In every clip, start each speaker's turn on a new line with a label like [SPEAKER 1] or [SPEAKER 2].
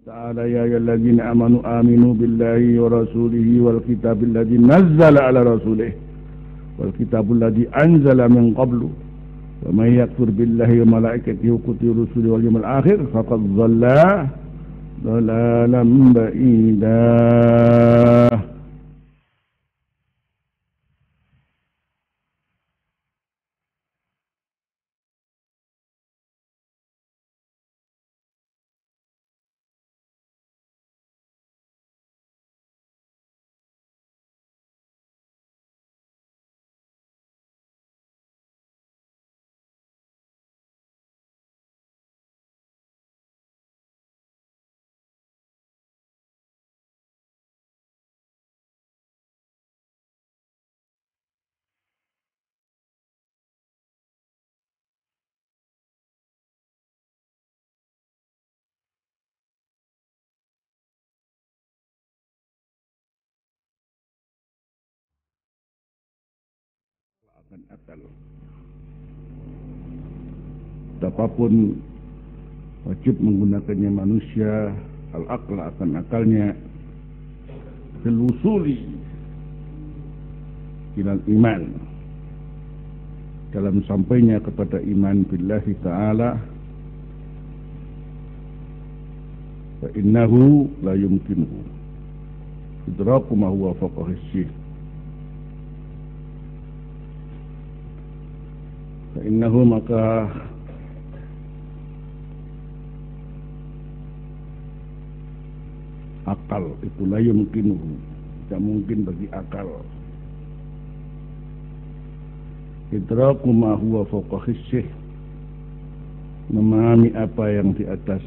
[SPEAKER 1] تعالى يا أيها الذين آمنوا آمنوا بالله ورسوله والكتاب الذي نزل على رسوله والكتاب الذي أنزل من قبل ومن يكفر بالله وملائكته وكتبه ورسله واليوم الآخر فقد ضل ضلالا بعيدا. Akan akal. Betapapun wajib menggunakannya manusia, al-aql akan akalnya, fil wusuli ilal iman, dalam sampainya kepada iman billahi ta'ala, fa innahu la yumkinuhu idraku ma huwa fawqa hissih. Innahu maka akal itu la yumkinuhu, tidak mungkin bagi akal idraku ma huwa fawqa hissih, memahami apa yang di atas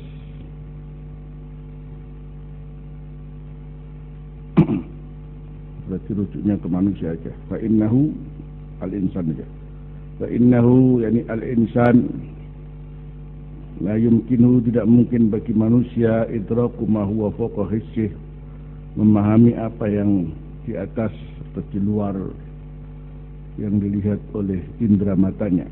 [SPEAKER 1] berarti rujuknya ke manusia aja. Fa innahu al-insan aja. Fa innahu yani al-insan la yumkinu, tidak mungkin bagi manusia idraku ma huwa fawqa hissih, memahami apa yang di atas atau di luar yang dilihat oleh indera matanya.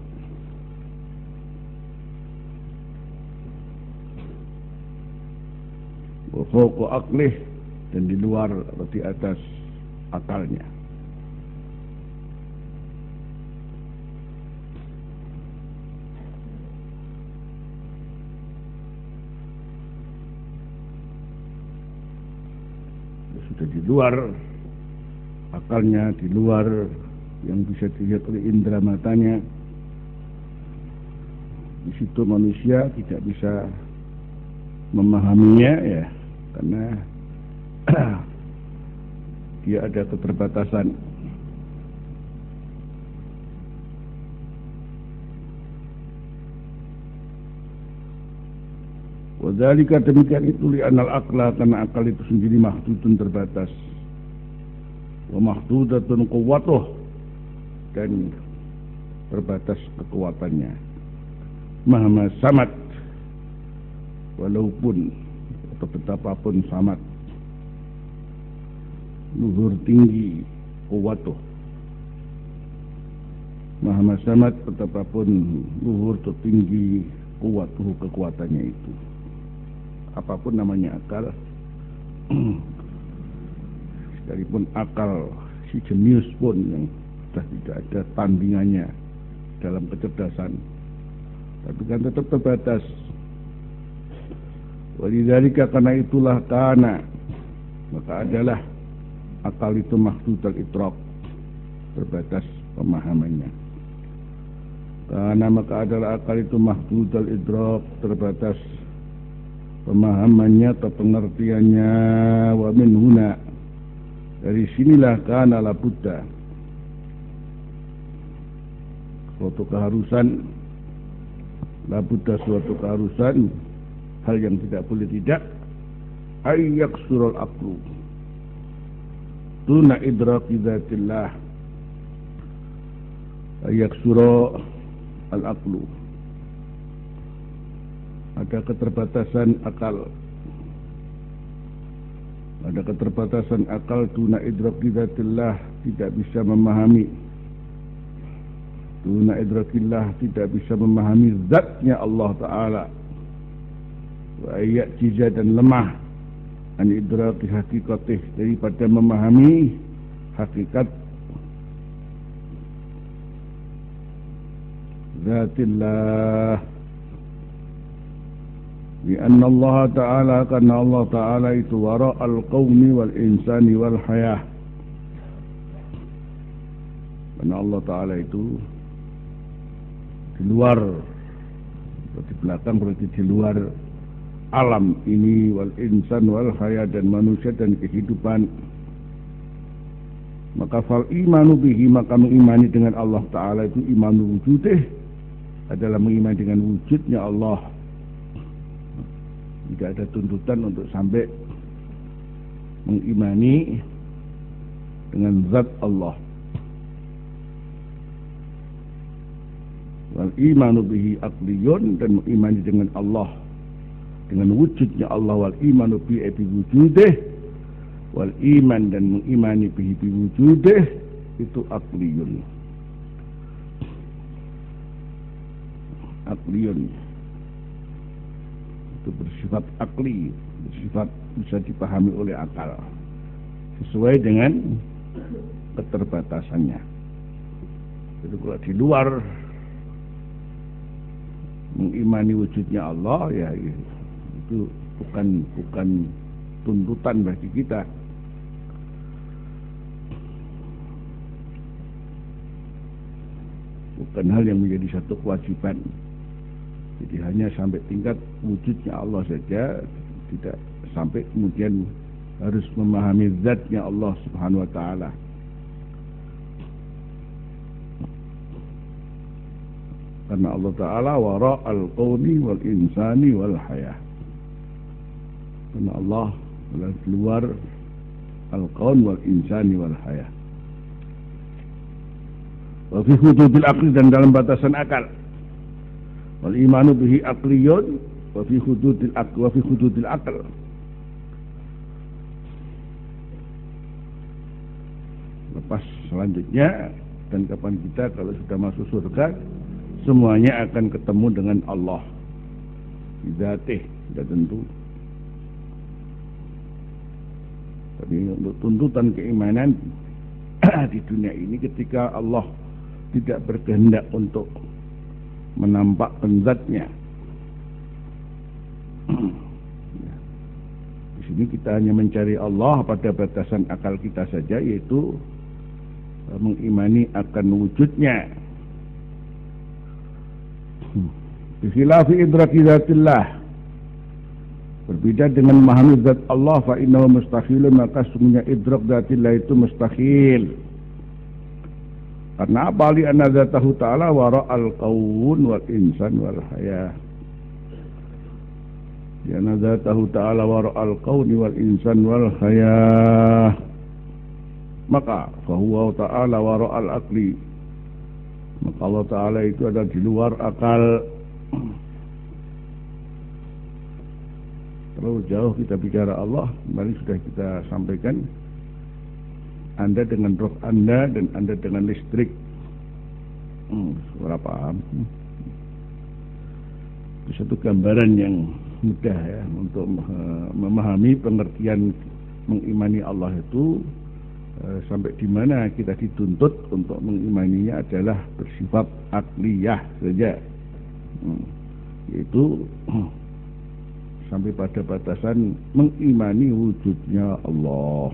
[SPEAKER 1] Wa fawqa aqlih, dan di luar atau di atas akalnya. Sudah di luar akalnya, di luar yang bisa dilihat oleh indera matanya. Di situ manusia tidak bisa memahaminya, ya, karena dia ada keterbatasan. Wadzalika, demikian itu, li'anal aqla, karena akal itu sendiri mahdudun, terbatas, wa mahdudatun quwwatuh, dan terbatas kekuatannya, mahama samad, walaupun atau betapapun samad, luhur tinggi quwwatuh, mahama samad, betapapun luhur atau tinggi quwwatuh, kekuatannya itu. Apapun namanya akal, sekalipun akal si jenius pun yang sudah tidak ada tandingannya dalam kecerdasan, tapi kan tetap terbatas. Walidzalika, karena itulah, kana, maka adalah akal itu mahdudul idrak, terbatas pemahamannya. Karena maka adalah akal itu mahdudul idrak, terbatas pemahamannya atau pengertiannya. Wa min huna, dari sinilah, kana la budda, suatu keharusan, la budda, suatu keharusan, hal yang tidak boleh tidak, ayyak surul aqlu tuna idraki dzatillah, ayyak surul al-aqlu, ada keterbatasan akal, ada keterbatasan akal, tuna idraki dzatillah, tidak bisa memahami, tuna idrakillah, tidak bisa memahami zatnya Allah Ta'ala, wa ya'jiza dan lemah an idraki hakikatih, daripada memahami hakikat zatillah. Lianna Allah Ta'ala, karena Allah Ta'ala itu wara'al qawmi wal insani wal hayah, karena Allah Ta'ala itu di luar, di belakang berarti di luar alam ini, wal insan wal hayah, dan manusia dan kehidupan. Maka fal imanu bihi, maka mengimani dengan Allah Ta'ala itu imanu wujudih, adalah mengimani dengan wujudnya Allah. Tidak ada tuntutan untuk sampai mengimani dengan zat Allah. Wal imanu bihi aqliyun, dan mengimani dengan Allah, dengan wujudnya Allah. Wal imanu bihi wujudih, wal iman, dan mengimani bihi wujudih, itu aqliyun. Aqliyun itu bersifat akli, bersifat bisa dipahami oleh akal sesuai dengan keterbatasannya. Jadi kalau di luar mengimani wujudnya Allah, ya itu bukan tuntutan bagi kita. Bukan hal yang menjadi satu kewajiban. Jadi hanya sampai tingkat wujudnya Allah saja, tidak sampai kemudian harus memahami zatnya Allah Subhanahu wa Ta'ala. Karena Allah Ta'ala wara'al qawmi wal insani wal hayah, karena Allah adalah di luar al-qawn wal insani wal hayah. Wa fi hududil aqli, dan dalam batasan akal. Wal imanu bihi aqliyun wa fi hududil aql, wa fi hududil aql. Lepas selanjutnya, dan kapan kita kalau sudah masuk surga, semuanya akan ketemu dengan Allah bidzatih, sudah tentu. Tapi untuk tuntutan keimanan di dunia ini, ketika Allah tidak berkehendak untuk menampakkan zatnya, di sini kita hanya mencari Allah pada batasan akal kita saja, yaitu mengimani akan wujudnya. Bikhilafi idraki zatillah, berbeda dengan memahami zat Allah, fa innahu mustahilun, maka sungguhnya idrak zatillah itu mustahil. Karena apa? Li anna zatahu ta'ala wara'al qawn wal insan wal hayah. Li anna zatahu ta'ala wara'al qawn wal insan wal hayah. Maka fahuwa ta'ala wara'al aqli, maka Allah Ta'ala itu ada di luar akal. Terlalu jauh kita bicara Allah, kemarin sudah kita sampaikan, Anda dengan roh Anda dan Anda dengan listrik. Suara paham. Itu satu gambaran yang mudah ya untuk memahami pengertian mengimani Allah itu. Sampai di mana kita dituntut untuk mengimaninya adalah bersifat akliyah saja, yaitu sampai pada batasan mengimani wujudnya Allah.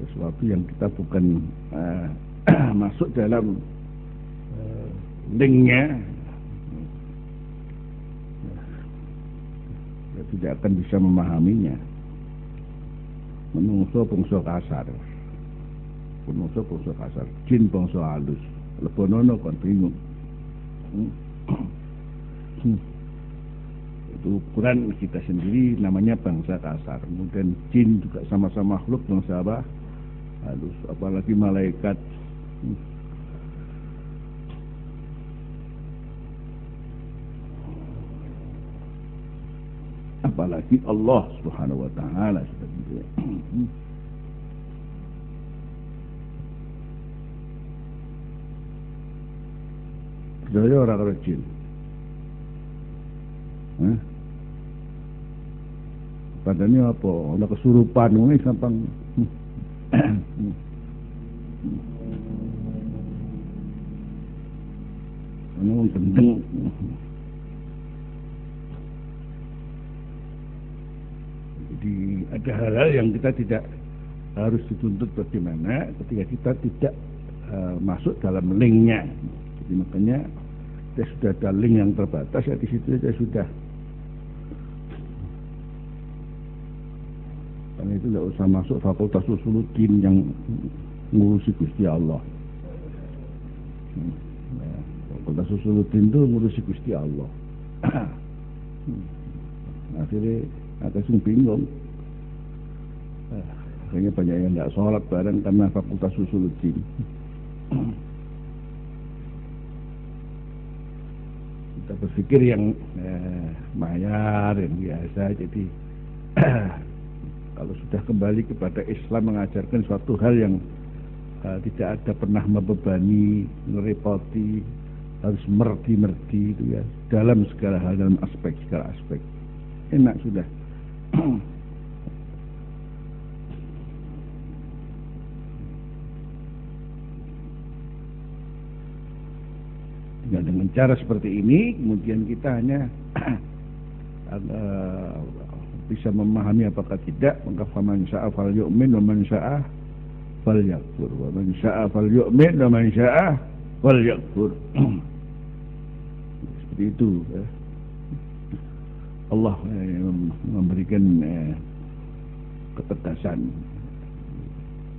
[SPEAKER 1] Sesuatu yang kita bukan masuk dalam linknya, tidak akan bisa memahaminya. Menungso bangsa kasar, jin bangsa halus, lebonono kon bingung. Itu ukuran kita sendiri namanya bangsa kasar. Kemudian jin juga sama-sama makhluk bangsa apa? Halus, apalagi malaikat. Apalagi Allah Subhanahu wa Ta'ala sudah gitu ya. Sedaya ora karo jin. Padane apa? Ana kesurupan ngene gampang. Anu gendeng. Jadi ada hal-hal yang kita tidak harus dituntut bagaimana ketika kita tidak masuk dalam linknya. Jadi makanya kita sudah ada link yang terbatas, ya di situ saja sudah. Karena itu tidak usah masuk fakultas usuluddin yang ngurusi Gusti Allah. Fakultas usuluddin itu ngurusi Gusti Allah. Akhirnya agak bingung. Akhirnya banyak yang tidak sholat bareng karena fakultas usuluddin. Kita berpikir yang mayar, yang biasa. Jadi kalau sudah kembali kepada Islam mengajarkan suatu hal yang tidak ada pernah membebani, ngerepoti, harus merdi-merdi itu ya, dalam segala hal, dalam segala aspek. Enak sudah. Dengan cara seperti ini, kemudian kita hanya bisa memahami apakah tidak, maka faman sya'a fal yu'min wa man sya'a fal yakfur, wa man sya'a fal yu'min wa man sya'a fal yakfur. Seperti itu ya. Allah memberikan ketegasan.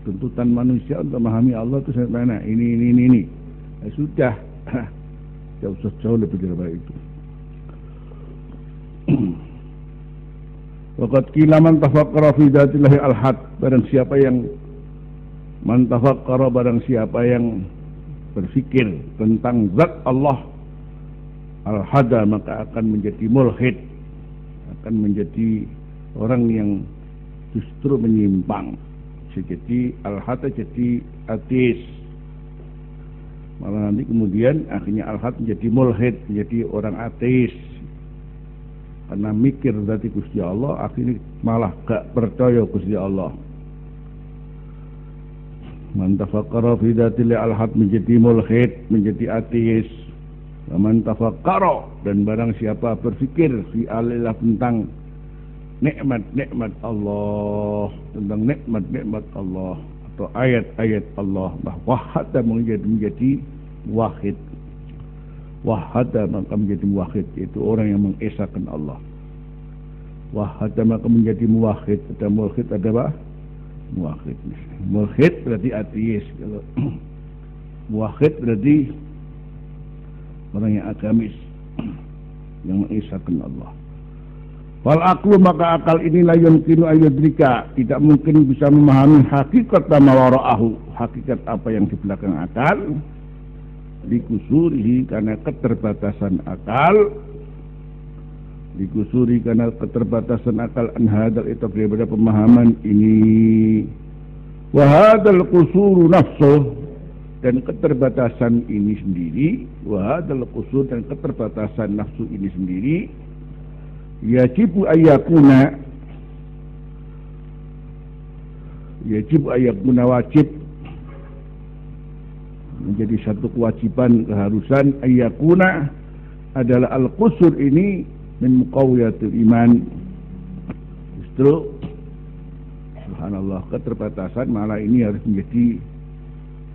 [SPEAKER 1] Tuntutan manusia untuk memahami Allah itu sampai mana? Ini. Ya, sudah. Jauh lebih dari itu. Waqad qila man tafakkara fi dzatillahi al-had, barang siapa yang man tafakkara, barang siapa yang berfikir tentang zat Allah al-hada, maka akan menjadi mulhid, akan menjadi orang yang justru menyimpang. Jadi al-hada jadi ateis. Malah nanti kemudian akhirnya al-had menjadi mulhid, menjadi orang ateis. Karena mikir dari Gusti Allah, akhirnya malah gak percaya Gusti Allah. Man tafakkara fi dzatil al-had menjadi mulhid, menjadi ateis. Man tafakkara, dan barang siapa berfikir fi alilah tentang nikmat-nikmat Allah, tentang nikmat-nikmat Allah atau ayat-ayat Allah, wahada menjadi wahid. Wahada maka menjadi muwahhid, itu orang yang mengesahkan Allah. Wahada maka menjadi muwahhid. Ada mulhid, ada apa? Muwahhid. Mulhid berarti ateis. Kalau muwahhid berarti orang yang agamis, yang mengesahkan Allah. Wal aqlu, maka akal ini la yumkinu ayyudrika, tidak mungkin bisa memahami hakikat ma wara'ahu, hakikat apa yang di belakang akal. Dikusuri karena keterbatasan akal, dikusuri karena keterbatasan akal, an hadal itu daripada pemahaman ini. Wa hadal qusuru nafsuh, dan keterbatasan ini sendiri, wa hadal qusur, dan keterbatasan nafsu ini sendiri, yajibu ayyakuna, wajib, menjadi satu kewajiban, keharusan, ayyakuna adalah al-qusur ini min muqawiyatul iman. Justru subhanallah, keterbatasan malah ini harus menjadi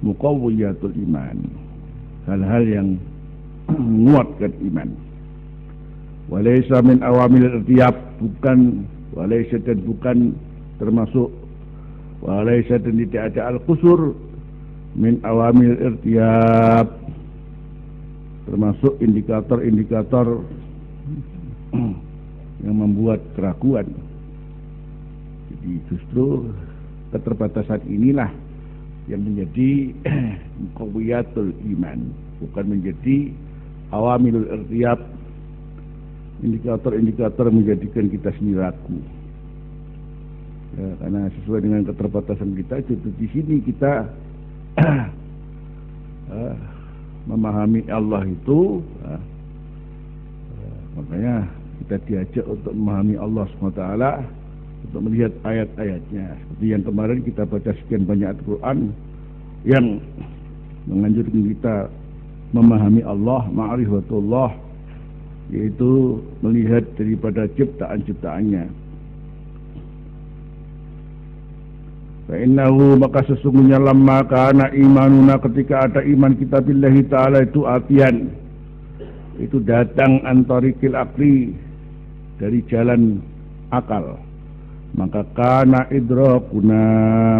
[SPEAKER 1] muqawiyatul iman, hal-hal yang menguatkan iman. Walaysa min awamil irtiyab, bukan walaysa, dan bukan termasuk walaysa, dan tidak ada al-qusur min awamil irtiyab, termasuk indikator-indikator yang membuat keraguan. Jadi justru keterbatasan inilah yang menjadi qawiyatul iman, bukan menjadi awamilul irtiyab, indikator-indikator menjadikan kita sendiri ragu. Ya, karena sesuai dengan keterbatasan kita, jadi di sini kita memahami Allah itu, makanya kita diajak untuk memahami Allah SWT, untuk melihat ayat-ayatnya. Seperti yang kemarin kita baca sekian banyak Al-Quran yang menganjurkan kita memahami Allah, ma'rifatullah, yaitu melihat daripada ciptaan-ciptaannya. Fa'innahu, maka sesungguhnya lamma kana imanuna, ketika ada iman kita billahi ta'ala itu atian, itu datang antarikil akli, dari jalan akal, maka kana idrakuna,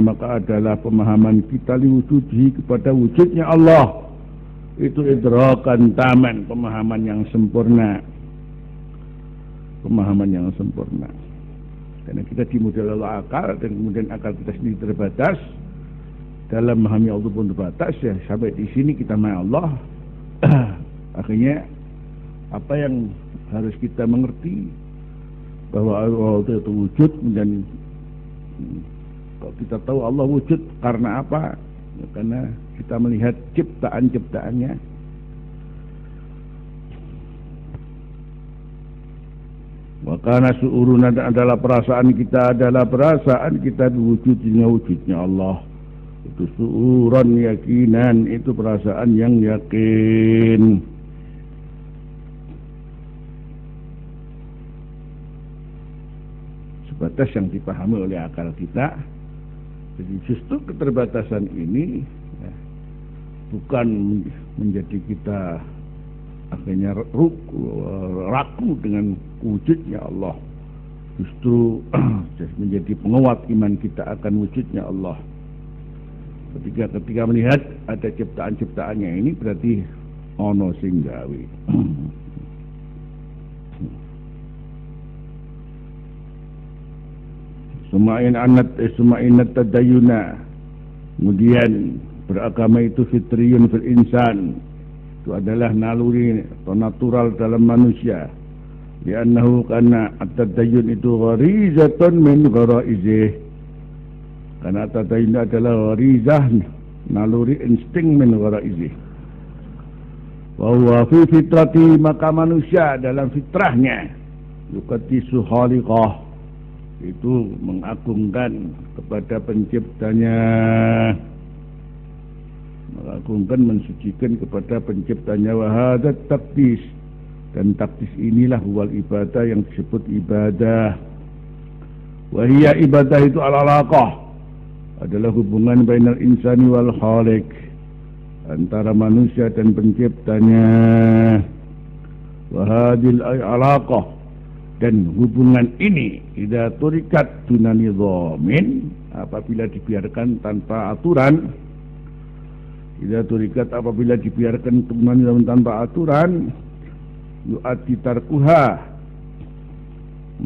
[SPEAKER 1] maka adalah pemahaman kita liwujudhi, kepada wujudnya Allah, itu idrakan taman, pemahaman yang sempurna, pemahaman yang sempurna. Karena kita dimudahkan oleh akal, dan kemudian akal kita sendiri terbatas, dalam memahami Allah pun terbatas, ya sampai di sini kita memahami Allah. Akhirnya apa yang harus kita mengerti, bahwa Allah itu wujud, dan kalau kita tahu Allah wujud karena apa, ya, karena kita melihat ciptaan-ciptaannya. Wakana su'uruna, adalah perasaan kita wujudnya Allah. Itu su'uran yakinan, itu perasaan yang yakin. Sebatas yang dipahami oleh akal kita. Jadi justru keterbatasan ini, ya, bukan menjadi kita akhirnya ragu dengan wujudnya Allah, justru menjadi penguat iman kita akan wujudnya Allah. Ketika melihat ada ciptaan-ciptaannya ini, berarti ono sing gawe. Suma'inat tadayuna, kemudian beragama itu fitriyun fil insan, itu adalah naluri atau natural dalam manusia. Li'annahu, karena at-tadayyun itu gharizatun min gharaizih, karena at-tadayyun adalah gharizah, naluri insting min gharaizih. Wa huwa fi fitrati, maka manusia dalam fitrahnya yuqaddisu khaliqah, itu mengagungkan kepada penciptanya, mengagungkan, mensucikan kepada penciptanya. Wahadat takdis, dan takdis inilah wal ibadah, yang disebut ibadah. Wahia, ibadah itu al-alaqah, adalah hubungan bainal insani wal khaliq, antara manusia dan penciptanya. Wahadil alaqah, dan hubungan ini idza turikat dunani dhamin, apabila dibiarkan tanpa aturan. Idza turikat, apabila dibiarkan tanpa aturan, yu'ati tarkuha,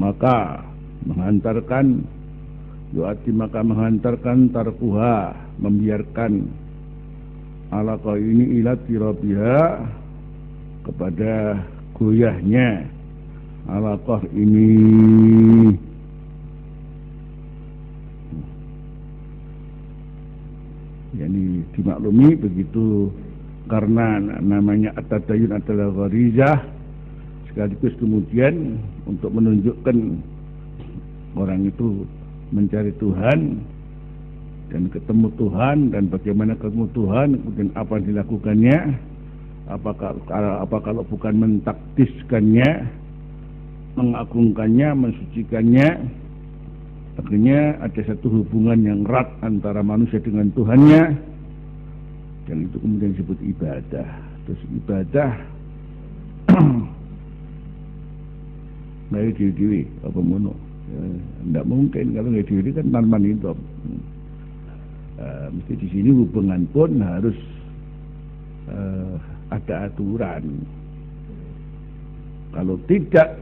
[SPEAKER 1] maka menghantarkan, menghantarkan tarkuha, membiarkan alaqah ini ila tirabiha, kepada goyahnya alaqah ini. Yani dimaklumi begitu, karena namanya at-tadayyun adalah gharizah, sekaligus kemudian untuk menunjukkan orang itu mencari Tuhan dan ketemu Tuhan, dan bagaimana ketemu Tuhan, kemudian apa yang dilakukannya, apa kalau bukan mentakdiskannya, mengagungkannya, mensucikannya. Akhirnya ada satu hubungan yang erat antara manusia dengan Tuhannya, dan itu kemudian disebut ibadah. Terus ibadah nggak diri apa mono, tidak mungkin kalau nggak diri kan tanpa hidup. Mesti di sini hubungan pun harus ada aturan. Kalau tidak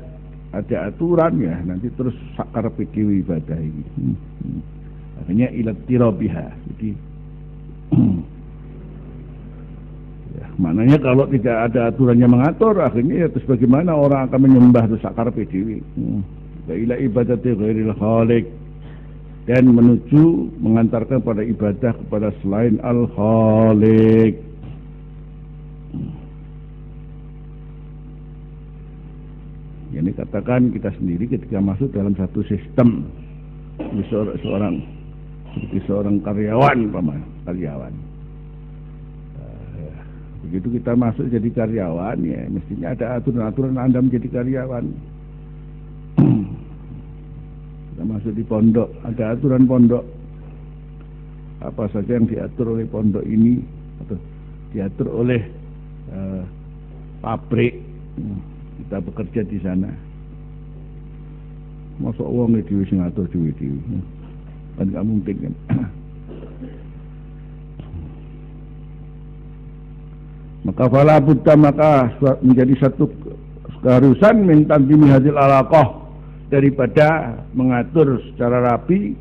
[SPEAKER 1] ada aturan, ya nanti terus sakar PDW ibadah ini. Akhirnya ilat tirabiha. Jadi ya, maknanya kalau tidak ada aturannya mengatur, akhirnya ya terus bagaimana orang akan menyembah terus sakar PDW. Ila ibadati ghairil khaliq, dan menuju mengantarkan pada ibadah kepada selain al-khaliq. Ini katakan kita sendiri ketika masuk dalam satu sistem, seperti seorang karyawan, karyawan. Begitu kita masuk jadi karyawan, ya mestinya ada aturan-aturan Anda menjadi karyawan. Kita masuk di pondok, ada aturan pondok. Apa saja yang diatur oleh pondok ini atau diatur oleh pabrik. Kita bekerja di sana. Masuk uang itu sing ngatur duit itu. Kan nggak mungkin kan. Maka fala budda, maka menjadi satu keharusan min tanzimi hadil alaqah, daripada mengatur secara rapi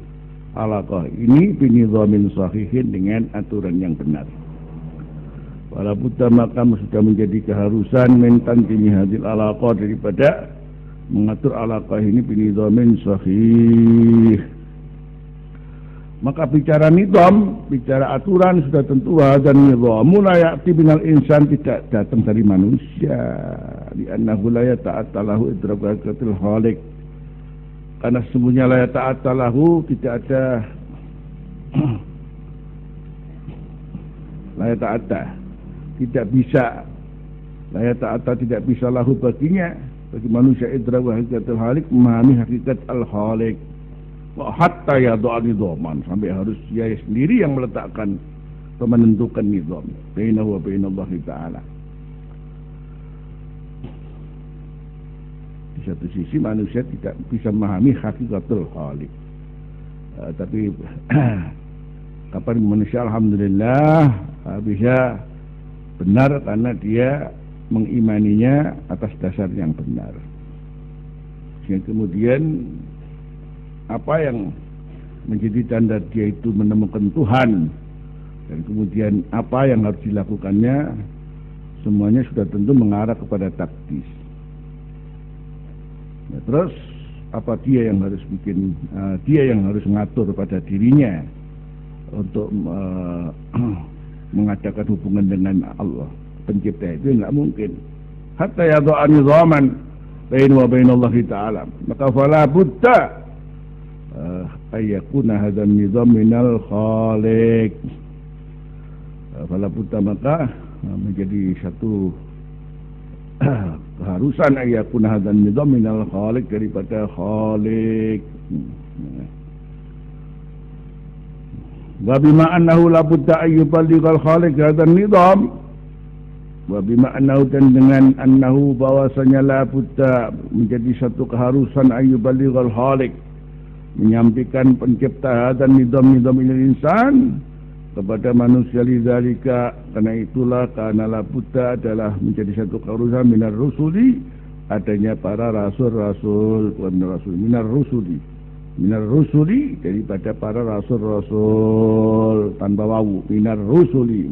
[SPEAKER 1] alaqah ini binidhamin sahihin, dengan aturan yang benar. Fala budda, maka sudah menjadi keharusan min tanzimi hadil alaqah, daripada mengatur alaqah ini binidhamin sahih. Maka bicara nizam, bicara aturan sudah tentu dan nizam la ya'ti binal insan, tidak datang dari manusia. Li'annahu la yata'atta lahu idrakatil khaliq, karena sesungguhnya la yata'atta lahu, tidak ada la yata'atta, tidak bisa, la yata'atta tidak bisa lahu baginya, bagi manusia idrakatil khaliq, memahami hakikat al-khaliq. Hatta yadu'a nidhaman, sampai harus dia sendiri yang meletakkan atau menentukan nizam bainahu wa bainallahi ta'ala. Di satu sisi manusia tidak bisa memahami hakikatul khaliq, tapi kapan manusia alhamdulillah bisa benar, karena dia mengimaninya atas dasar yang benar. Sehingga kemudian apa yang menjadi tanda dia itu menemukan Tuhan, dan kemudian apa yang harus dilakukannya, semuanya sudah tentu mengarah kepada taktis. Nah, terus apa dia yang harus bikin, dia yang harus mengatur pada dirinya untuk mengadakan hubungan dengan Allah pencipta, itu tidak mungkin. Hatta yadu'a nizaman bainahu wa bainallahi ta'ala, maka fala budda ayyakuna hadzal nizam minal khaliq. Fala budda, maka menjadi satu keharusan ayyakuna hadzal nizam minal khaliq, daripada khaliq. Wa bima annahu la budda ayyuballighal khaliq hadzal nizam, wa bima annahu, dan dengan annahu bahwasanya la budda, menjadi satu keharusan ayyuballighal khaliq, menyampaikan pencipta dan nizam-nizam ini insan kepada manusia. Lidzalika, karena itulah, karena la budda adalah menjadi satu keharusan minar rusuli, adanya para rasul-rasul, minar rusuli, daripada para rasul-rasul, tanpa wawu, minar rusuli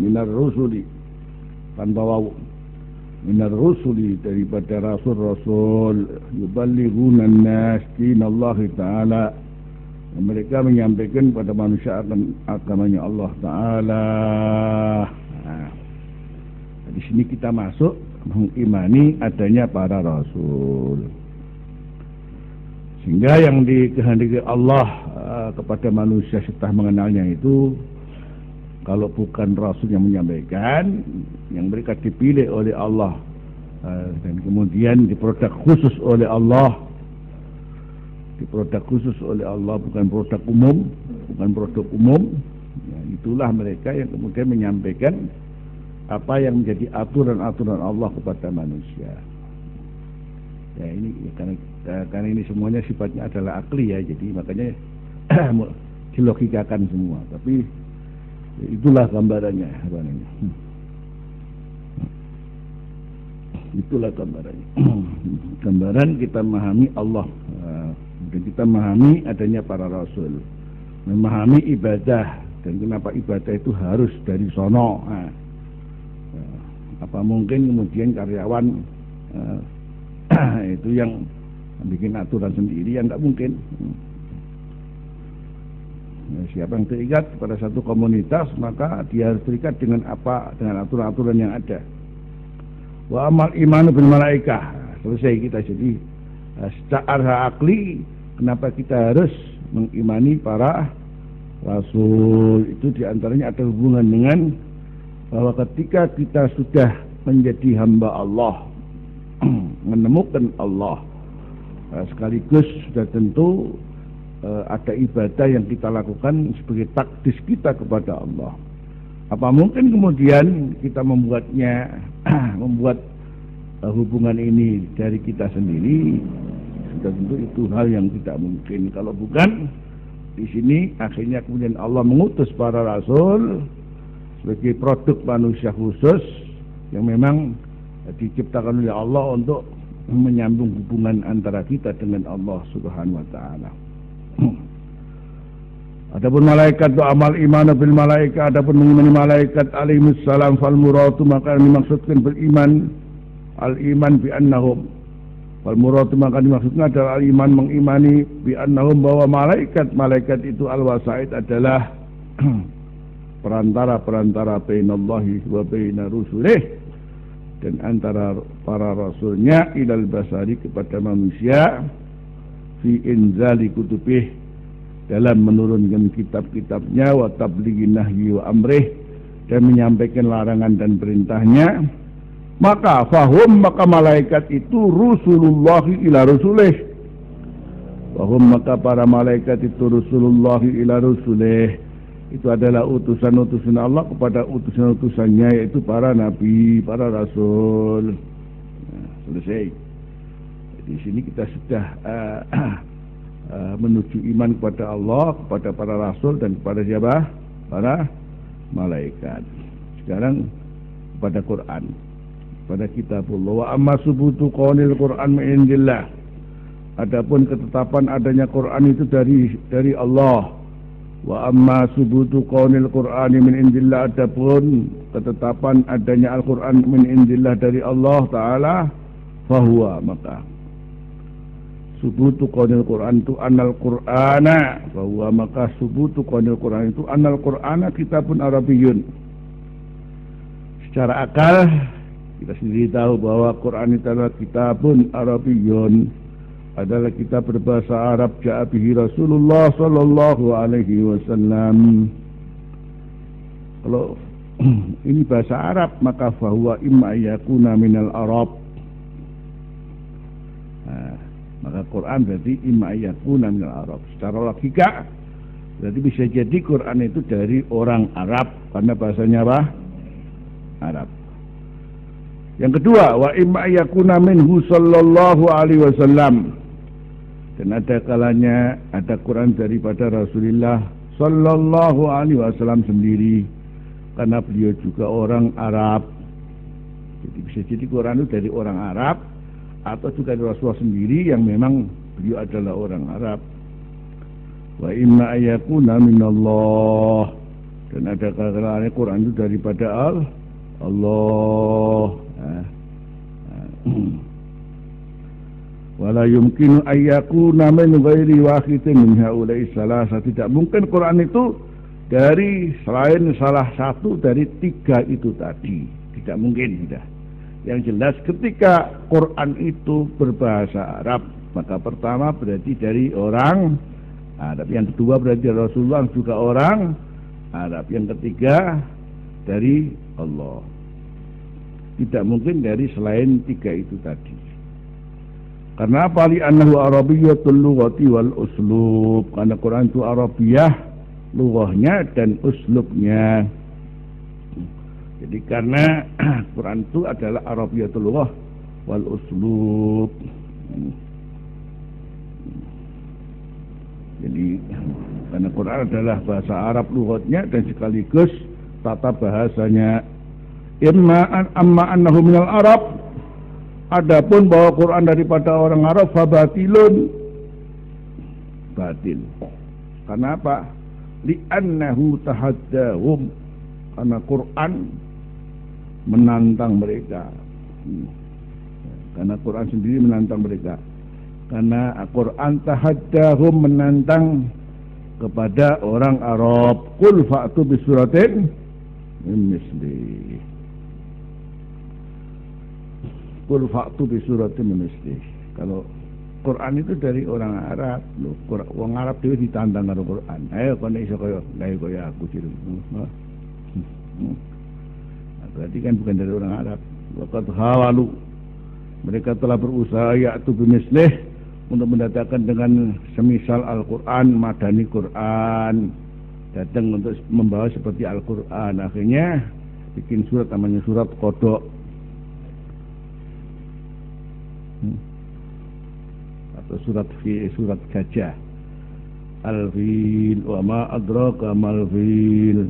[SPEAKER 1] tanpa wawu, minar rusuli, daripada rasul-rasul, yuballighuna an-nas dinallahi ta'ala, mereka menyampaikan pada manusia akan agamanya Allah Ta'ala. Nah, di sini kita masuk mengimani adanya para rasul, sehingga yang dikehendaki Allah kepada manusia setelah mengenalnya itu, kalau bukan rasul yang menyampaikan, yang mereka dipilih oleh Allah dan kemudian diproduk khusus oleh Allah, bukan produk umum, ya, itulah mereka yang kemudian menyampaikan apa yang menjadi aturan-aturan Allah kepada manusia. Ya ini ya, karena ini semuanya sifatnya adalah akli, ya, jadi makanya dilogikakan semua. Tapi ya, itulah gambarannya, itulah gambarannya. Gambaran kita memahami Allah, dan kita memahami adanya para rasul, memahami ibadah, dan kenapa ibadah itu harus dari sono. Apa mungkin kemudian karyawan itu yang bikin aturan sendiri? Yang nggak mungkin. Siapa yang terikat pada satu komunitas, maka dia harus terikat dengan apa? Dengan aturan-aturan yang ada. Wa amal imanu bil malaikah. Selesai kita. Jadi Secara akli, kenapa kita harus mengimani para rasul? Itu diantaranya ada hubungan dengan bahwa ketika kita sudah menjadi hamba Allah, menemukan Allah, sekaligus sudah tentu ada ibadah yang kita lakukan sebagai takdis kita kepada Allah. Apa mungkin kemudian kita membuatnya membuat hubungan ini dari kita sendiri? Sudah tentu itu hal yang tidak mungkin. Kalau bukan, di sini akhirnya kemudian Allah mengutus para rasul sebagai produk manusia khusus yang memang diciptakan oleh Allah untuk menyambung hubungan antara kita dengan Allah Subhanahu wa taala. Adapun malaikat itu amal iman bil malaikat, adapun mengimani malaikat alaihi salam fal muradu, maka dimaksudkan beriman al iman bi annahum, fal muradu maka dimaksudkan adalah al iman, mengimani bi annahum, bahwa malaikat itu al wasaid adalah perantara bainallahi wa baina rusulih, dan antara para rasulnya ilal basari kepada manusia, fi inzali kutubih dalam menurunkan kitab-kitabnya, wa tablighin nahyi wa amrih dan menyampaikan larangan dan perintahnya. Maka fahum, maka malaikat itu rusulullahi ila rusulih, fahum maka para malaikat itu rusulullahi ila rusulih, itu adalah utusan-utusan Allah kepada utusan-utusannya, yaitu para nabi, para rasul. Nah, selesai. Di sini kita sudah menuju iman kepada Allah, kepada para rasul, dan kepada siapa? Para malaikat. Sekarang kepada Quran, pada kitabullah. Wa amma subutu qaulil Quran min indillah. Adapun ketetapan adanya Quran itu dari Allah. Wa amma subutu qaulil Quran min indillah, adapun ketetapan adanya Al-Quran min indillah dari Allah taala, fahuwa maka subutu qaulil Quran itu annal Qur'ana, bahwa maka subutu qaulil Quran itu annal Qur'ana kitabun Arabiyyun. Secara akal kita sendiri tahu bahwa Quran itu adalah kitabun Arabiyyun, adalah kitab berbahasa Arab, ja'a bihi Rasulullah sallallahu alaihi wasallam. Kalau ini bahasa Arab, maka fahuwa imma yakuna minal Arab. Maka Quran berarti imma yakuna minal Arab. Secara logika berarti bisa jadi Quran itu dari orang Arab, karena bahasanya apa? Arab. Yang kedua, wa imma yakuna minhu sallallahu alaihi wasallam, dan ada kalanya ada Quran daripada Rasulullah sallallahu alaihi wasallam sendiri, karena beliau juga orang Arab. Jadi bisa jadi Quran itu dari orang Arab, atau juga dari Rasulullah sendiri yang memang beliau adalah orang Arab. Wa imma ayakuna minallah, dan ada kalanya Quran itu daripada Allah. Wala yumkinu ayyakuna min ghairi wahidin min haula'i salasa, tidak mungkin Quran itu dari selain salah satu dari tiga itu tadi, tidak mungkin. Tidak. Yang jelas ketika Quran itu berbahasa Arab, maka pertama berarti dari orang Arab, yang kedua berarti Rasulullah juga orang Arab, yang ketiga dari Allah. Tidak mungkin dari selain tiga itu tadi. Karena apa? Li'annahu arabiyyatul lughati wal uslub, karena Quran itu Arabiyah lughahnya dan uslubnya. Jadi karena Quran itu adalah Arabiyatul lughah wal uslub. Jadi karena Quran adalah bahasa Arab lughatnya dan sekaligus tata bahasanya. Amma annahu minal Arab, adapun bahwa Quran daripada orang Arab, fabatilun, batil. Karena apa? Li'annahu tahaddahum, karena Quran menantang mereka. Karena Quran sendiri menantang mereka. Karena Quran tahaddahum, menantang kepada orang Arab. Qul fa'tu bisuratin min misli. Qul fa'tu bisuratin min misli. Kalau Quran itu dari orang Arab. Wong Arab itu ditantang karo Quran. Ayo kono iso kaya aku cilik. Berarti kan bukan dari orang Arab. Waqad hawalu, mereka telah berusaha yaitu bimislih, untuk mendatangkan dengan semisal Al-Quran, madani Quran, datang untuk membawa seperti Al-Quran. Akhirnya bikin surat namanya surat Qadha, atau surat gajah. Al-Fil wa ma adraka mal fil,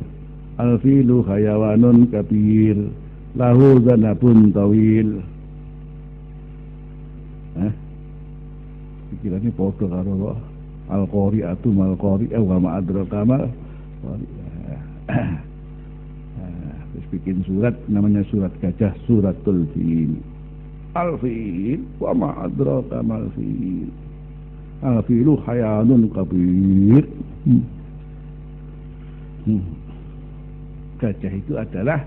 [SPEAKER 1] al-filu hayawanun kabir, lahu zanabun tawil. Pikirannya podo karo al-qari'atu mal qari'ah wa ma adraka mal qari'ah. Terus bikin surat namanya surat gajah, suratul fil. Al-fil wa ma adraka mal fil, al-filu hayawanun kabir. Gajah itu adalah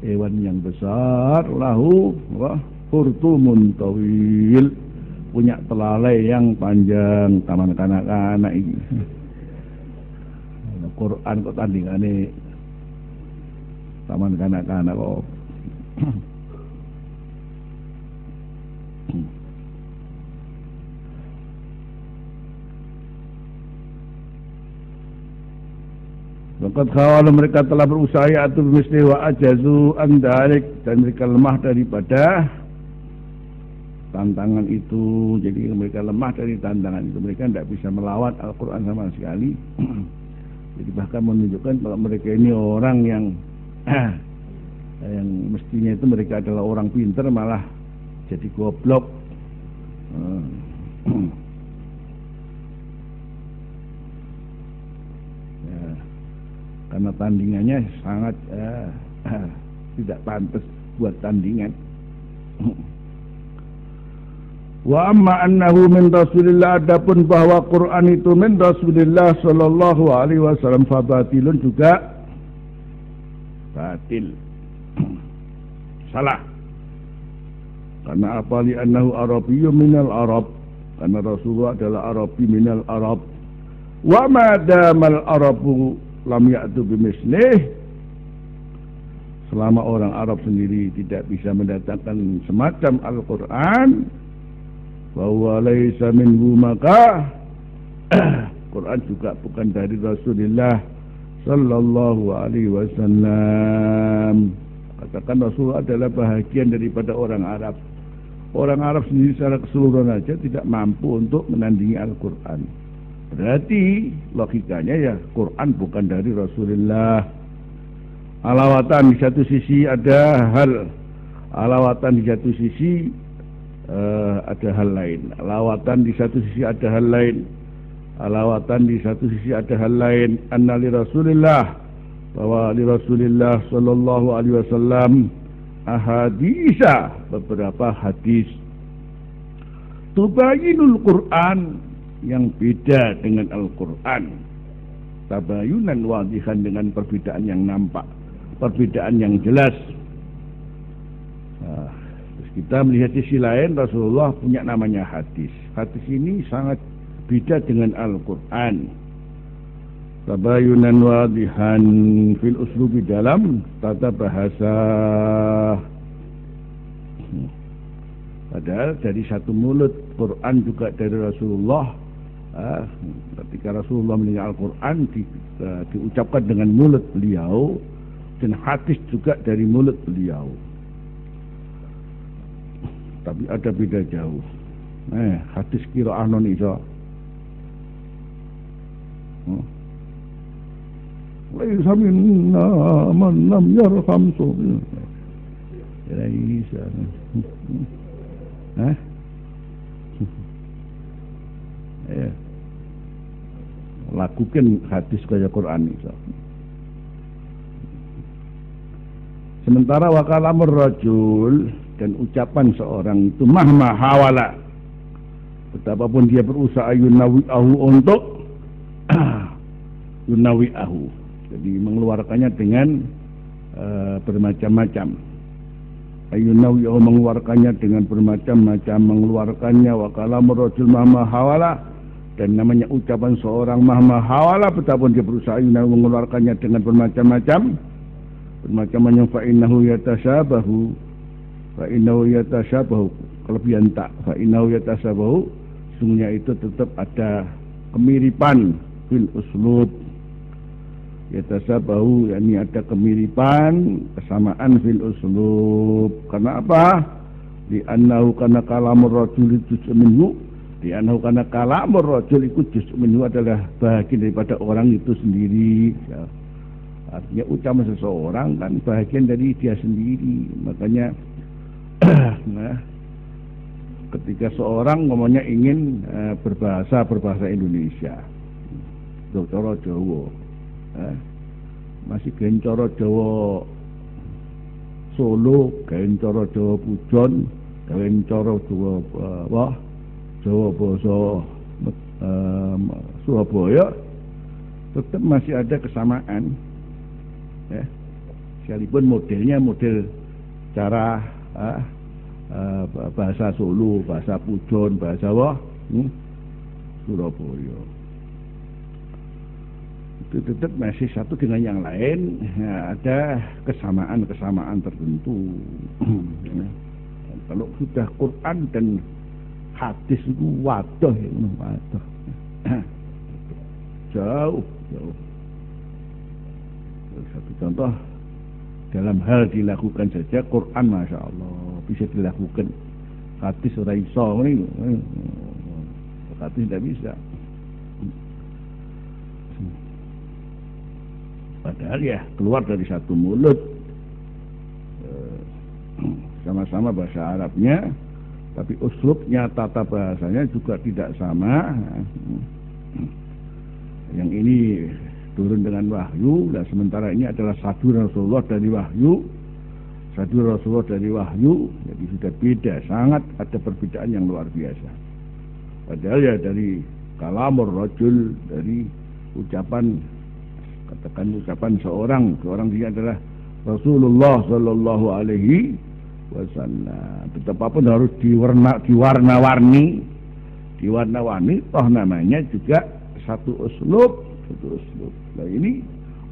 [SPEAKER 1] hewan yang besar, lahu hurtumun tawil, punya telalai yang panjang. Taman kanak-kanak ini. Quran kok tandingane taman kanak-kanak kok. Waqad khawala, mereka telah berusaha yaitu misli wa ajazu an dalik, dan mereka lemah daripada tantangan itu. Jadi mereka lemah dari tantangan itu, mereka tidak bisa melawan Al-Quran sama sekali. Jadi bahkan menunjukkan kalau mereka ini orang yang mestinya itu mereka adalah orang pintar, malah jadi goblok. Karena tandingannya sangat tidak pantas buat tandingan. Wa amma annahu min Rasulillah, adapun bahwa Quran itu min Rasulillah sallallahu alaihi wasallam, fabatilun, juga batil, salah. Karena apa? Li annahu arabiyyun minal Arab, karena Rasulullah adalah Arabi minal Arab. Wa ma damal Arabu lam ya'tu bimislih, selama orang Arab sendiri tidak bisa mendatangkan semacam Al-Quran, bahwa laisa minhu, maka Quran juga bukan dari Rasulullah sallallahu alaihi wasallam. Katakan Rasulullah adalah bahagian daripada orang Arab. Orang Arab sendiri secara keseluruhan saja tidak mampu untuk menandingi Al-Quran. Berarti logikanya ya Quran bukan dari Rasulullah. Alawatan di satu sisi ada hal, alawatan di satu sisi ada hal lain. Alawatan di satu sisi ada hal lain. Alawatan di satu sisi ada hal lain. Anna li Rasulillah, bahwa li Rasulillah sallallahu alaihi wasallam ahadisa, beberapa hadis, tubayinul Quran, yang beda dengan Al-Quran, tabayunan wadihan, dengan perbedaan yang nampak, perbedaan yang jelas. Terus kita melihat sisi lain, Rasulullah punya namanya hadis. Hadis ini sangat beda dengan Al-Quran. Tabayunan wadihan fil uslubi, dalam tata bahasa. Padahal dari satu mulut, Quran juga dari Rasulullah. Ketika Rasulullah mendengar Al-Quran diucapkan dengan mulut beliau, dan hadis juga dari mulut beliau, tapi ada beda jauh. Hadis qiraah non iso. Laisa minna man lam yarham subi. Laisa. Lakukan hadis kaya Quran itu. Sementara wakalamur rajul, dan ucapan seorang itu, mahma hawala, betapapun dia berusaha yunawi'ahu, untuk yunawi'ahu, jadi mengeluarkannya dengan bermacam-macam. ayunawi mengeluarkannya dengan bermacam-macam mengeluarkannya, wa kalamur rajul mahma hawala, dan namanya ucapan seorang mahma hawala betapun dia berusaha ayunawi mengeluarkannya dengan bermacam-macam fa innahu yatashabahu kelebihan tak, fa innahu yatashabahu sungguhnya itu tetap ada kemiripan fil uslub, yatashabahu yakni ada kemiripan kesamaan fil uslub. Karena apa? Li'annahu kana kalamur rajul juz'un minhu, li'annahu kana kalamur rajul itu juz'un minhu adalah bagian daripada orang itu sendiri ya. Artinya ucapan seseorang kan bagian dari dia sendiri. Makanya nah, ketika seorang ngomongnya ingin berbahasa Indonesia, cara Jawa, masih gawe cara Jawa Solo, gawe cara Jawa Pujon, gawe cara Jawa basa Surabaya, tetap masih ada kesamaan. Ya, sekalipun modelnya model cara bahasa Solo, bahasa Pujon, bahasa Surabaya, itu tetap masih satu dengan yang lain ya, ada kesamaan tertentu. Ya. Kalau sudah Quran dan hadis itu wadah jauh. Satu contoh, dalam hal dilakukan saja Quran Masya Allah bisa dilakukan, hadis ora iso ini, hadis tidak bisa. Padahal ya keluar dari satu mulut, sama-sama bahasa Arabnya, tapi uslubnya, tata bahasanya juga tidak sama. Yang ini turun dengan wahyu, dan sementara ini adalah sadur Rasulullah dari wahyu, jadi sudah beda, sangat ada perbedaan yang luar biasa. Padahal ya dari kalamur rajul, dari ucapan, katakan ucapan seorang dia adalah Rasulullah Sallallahu Alaihi Wasallam. Betapapun harus diwarna-warni, toh namanya juga satu uslub. Nah ini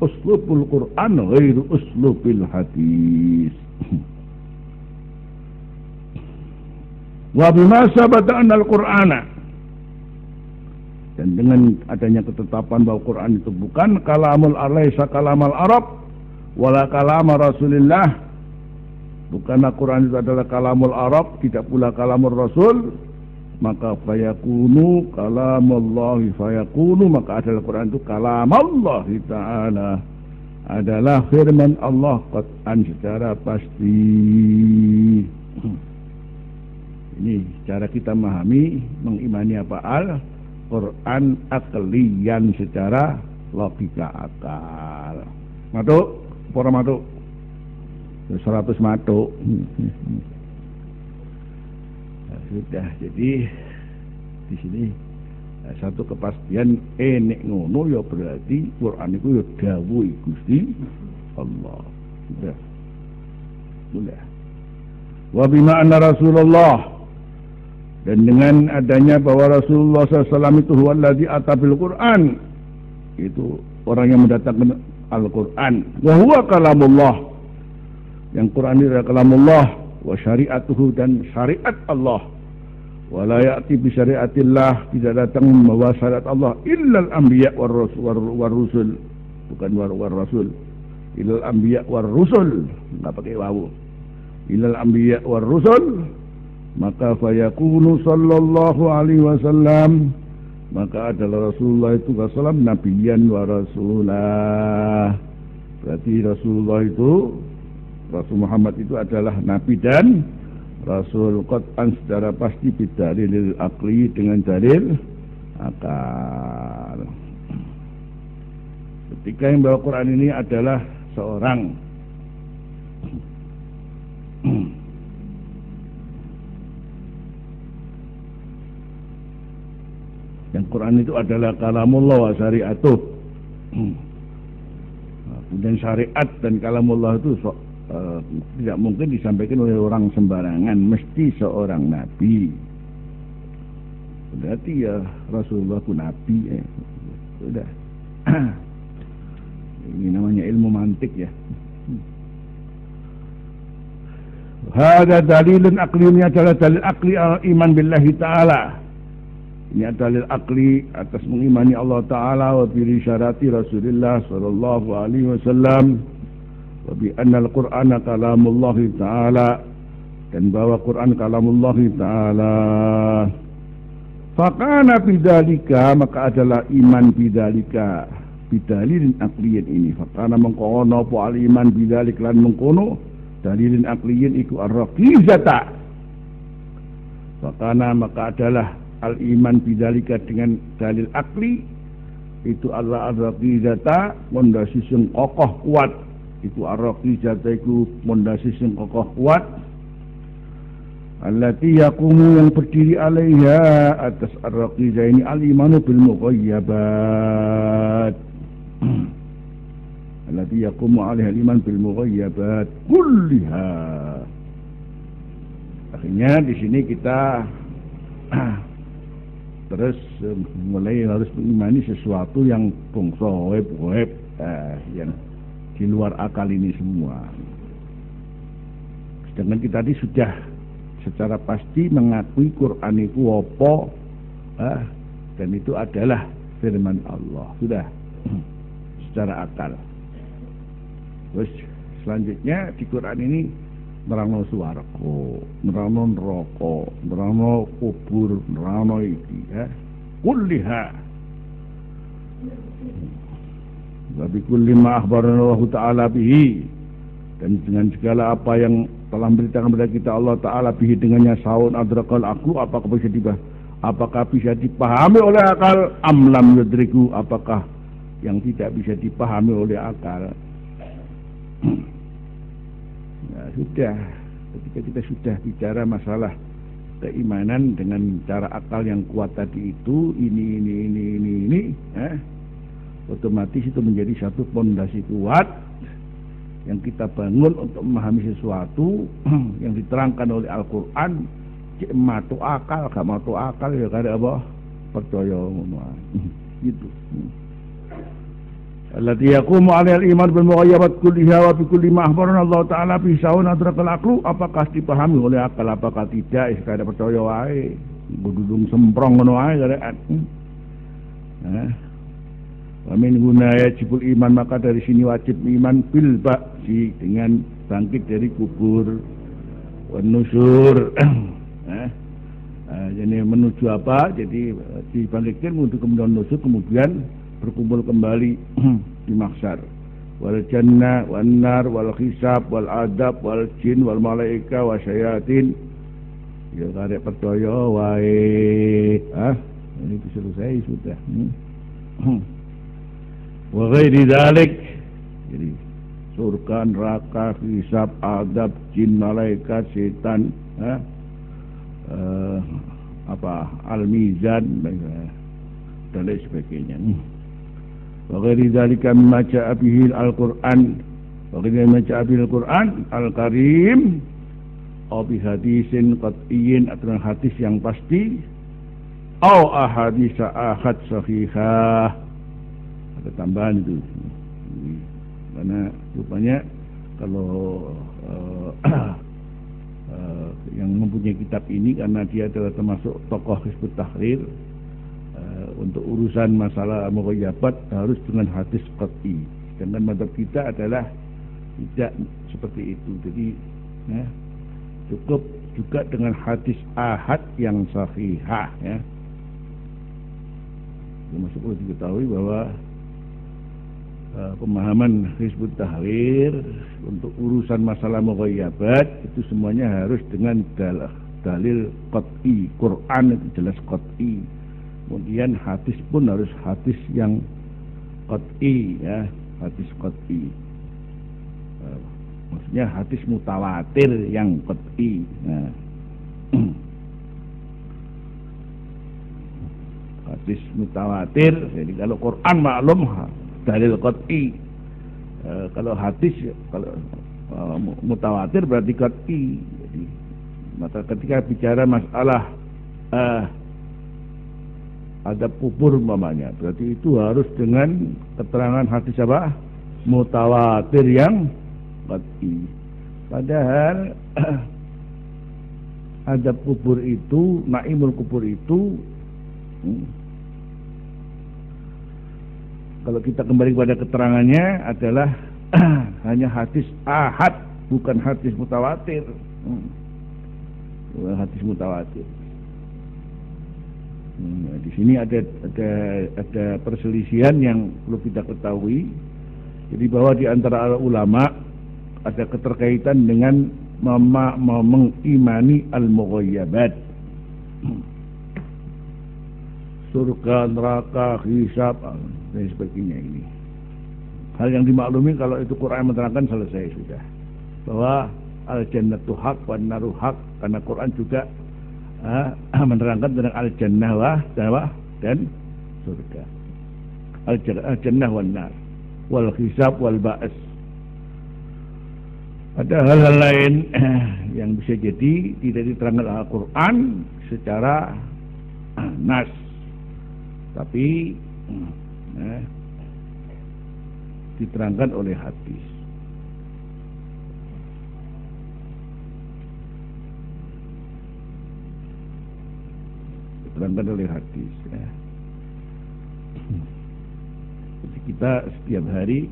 [SPEAKER 1] uslubul Quran ghairu uslubil hadis. Wa bima sabata anal Qur'ana, dan dengan adanya ketetapan bahwa Quran itu bukan kalamul alaysa kalamal Arab wala kalama Rasulillah, bukanlah Quran itu adalah kalamul Arab, tidak pula kalamul Rasul, maka fayakunu kalamullahi, maka adalah Quran itu kalamullahi ta'ala, adalah firman Allah qat'an secara pasti. Ini cara kita memahami, mengimani apa Quran aklian secara logika akal. Matuk, para matuk 100 matuk. Sudah, jadi di sini satu kepastian nek ngono ya berarti Quran itu ya dawuh Gusti Allah. Sudah. Wa bima anna Rasulullah, dan dengan adanya bahwa Rasulullah SAW itu huwallazi atabil Quran, itu orang yang mendatangkan Al-Quran, wa huwa kalamullah, yang Quran itu adalah kalamullah, wa syariatuhu, dan syariat Allah, wa la ya'ti bi syariatillah, tidak datang membawa syariat Allah illal anbiya war rusul, bukan war rasul, illal anbiya war rusul, enggak pakai wawu, illal anbiya war rusul, maka fayakunu sallallahu alaihi wasallam, maka adalah Rasulullah itu wasallam nabiyan wa rasulah. Berarti Rasulullah itu, Rasul Muhammad itu adalah nabi dan rasul qat'an secara pasti bidalil aqli, dengan dalil akal. Ketika yang bawa Quran ini adalah seorang yang Quran itu adalah kalamullah wa syariatuh. Kemudian syariat dan kalamullah itu tidak mungkin disampaikan oleh orang sembarangan, mesti seorang nabi. Berarti ya Rasulullah pun nabi. Sudah. Ini namanya ilmu mantik ya. Hada dalilun aqliyun, adalah dalil akli iman billahi ta'ala. Ini adalah dalil akli atas mengimani Allah Ta'ala wa bi risyarati Rasulullah sallallahu alaihi wasallam wa bi anna al-Qur'ana kalamullah Ta'ala, dan bahwa Quran kalamullah Ta'ala. Fakana bidzalika, maka adalah iman bidzalika bidalilin aqliyin ini. Fakana mengkono po al iman bidzalik lan mengkono dalilin aqliyin iku ar-raqizata. Fakana maka adalah al iman bidzalika dengan dalil akli itu Allah ar-raqizata, pondasi sing kokoh kuat. Iku ar-raqizata iku pondasi sing kokoh kuat. Allati yaqumu, yang berdiri alaiha atas ar-raqizah ini al-imanu bil mughayyabat. Allati yaqumu alaiha al-iman bil mughayyabat kulliha. Akhirnya di sini kita terus mulai harus mengimani sesuatu yang bangsa web yang di luar akal ini semua. Sedangkan kita tadi sudah secara pasti mengakui Quran itu apa, dan itu adalah firman Allah, sudah secara akal. Terus selanjutnya di Quran ini nerangno swarga, nerangno neraka, nerangno kubur, nerangno iki kulliha wa bi kulli ma akhbarana Allah Ta'ala bihi, dan dengan segala apa yang telah memberitakan kepada kita Allah Ta'ala bihi dengannya saun adrakal aklu, apakah bisa dipahami oleh akal, amlam yudriku, apakah yang tidak bisa dipahami oleh akal. Nah, sudah ketika kita sudah bicara masalah keimanan dengan cara akal yang kuat tadi itu ini otomatis itu menjadi satu pondasi kuat yang kita bangun untuk memahami sesuatu yang diterangkan oleh Al-Quran. Cek matu akal, gak matu akal ya kada apa percaya ngono gitu. Allati yaqumu 'ala al-iman bil mughayyabat kulliha wa bi kulli ma akhbarana Allah Ta'ala bi saun adrakal aqlu, apakah dipahami oleh akal apakah tidak, kada percaya wae bududung semprong ngono wae kada. Wa min huna yajibul iman, maka dari sini wajib iman bil ba'si, dengan bangkit dari kubur, wan nusyur. Jadi menuju apa? Jadi dibangkitkan untuk kemudian nusuk, kemudian berkumpul kembali di mahsyar. Wal jannah wan nar wal hisab wal adab wal jin wal malaika wa syayatin. Ya karek percaya wae. Ini selesai sudah. Wa ghairi dzalik, jadi surga, neraka, hisab, adab, jin, malaikat, setan, al-mizan dan lain sebagainya. Wa ghairi dzalika mimma ja'a bihi al-Qur'an, wa ghairi mimma ja'a bihi al-Qur'an al-Karim, aw bi hadisin qat'iyyin, atau hadis yang pasti, aw ahadits ahad sahihah. Ada tambahan itu, karena rupanya kalau yang mempunyai kitab ini, karena dia adalah termasuk tokoh Hizbut Tahrir, untuk urusan masalah mughayyabat harus dengan hadis qat'i. Sedangkan mazhab kita adalah tidak seperti itu. Jadi cukup juga dengan hadis ahad yang sahihah. Termasuk perlu diketahui bahwa pemahaman Hizbut Tahrir untuk urusan masalah mughayyabat itu semuanya harus dengan dalil qat'i. Quran itu jelas qat'i. Kemudian hadis pun harus hadis yang qat'i, hadis qat'i. Maksudnya hadis mutawatir yang qat'i. Hadis mutawatir. Jadi kalau Quran maklum dalil qat'i, kalau hadis, kalau Mutawatir berarti qat'i. Jadi maka ketika bicara masalah adab kubur umpamanya, berarti itu harus dengan keterangan hadis apa? Mutawatir yang qat'i. Padahal adab kubur itu, naimul kubur itu, kalau kita kembali kepada keterangannya adalah hanya hadis ahad, bukan hadis mutawatir. Bukan hadis mutawatir. Di sini ada perselisihan yang perlu kita ketahui. Jadi bahwa di antara ulama ada keterkaitan dengan mengimani al-mughayyabat, surga, neraka, hisab dan sebagainya. Ini hal yang dimaklumi kalau itu Quran menerangkan, selesai sudah, bahwa al-jannatu haq wan naru haq, karena Quran juga menerangkan tentang al-jannah dan surga, al-jannah wan nar, wal hisab wal ba'as. Ada hal-hal lain yang bisa jadi tidak diterangkan Al-Quran secara nas, tapi diterangkan oleh hadis. Diterangkan oleh hadis. Jadi kita setiap hari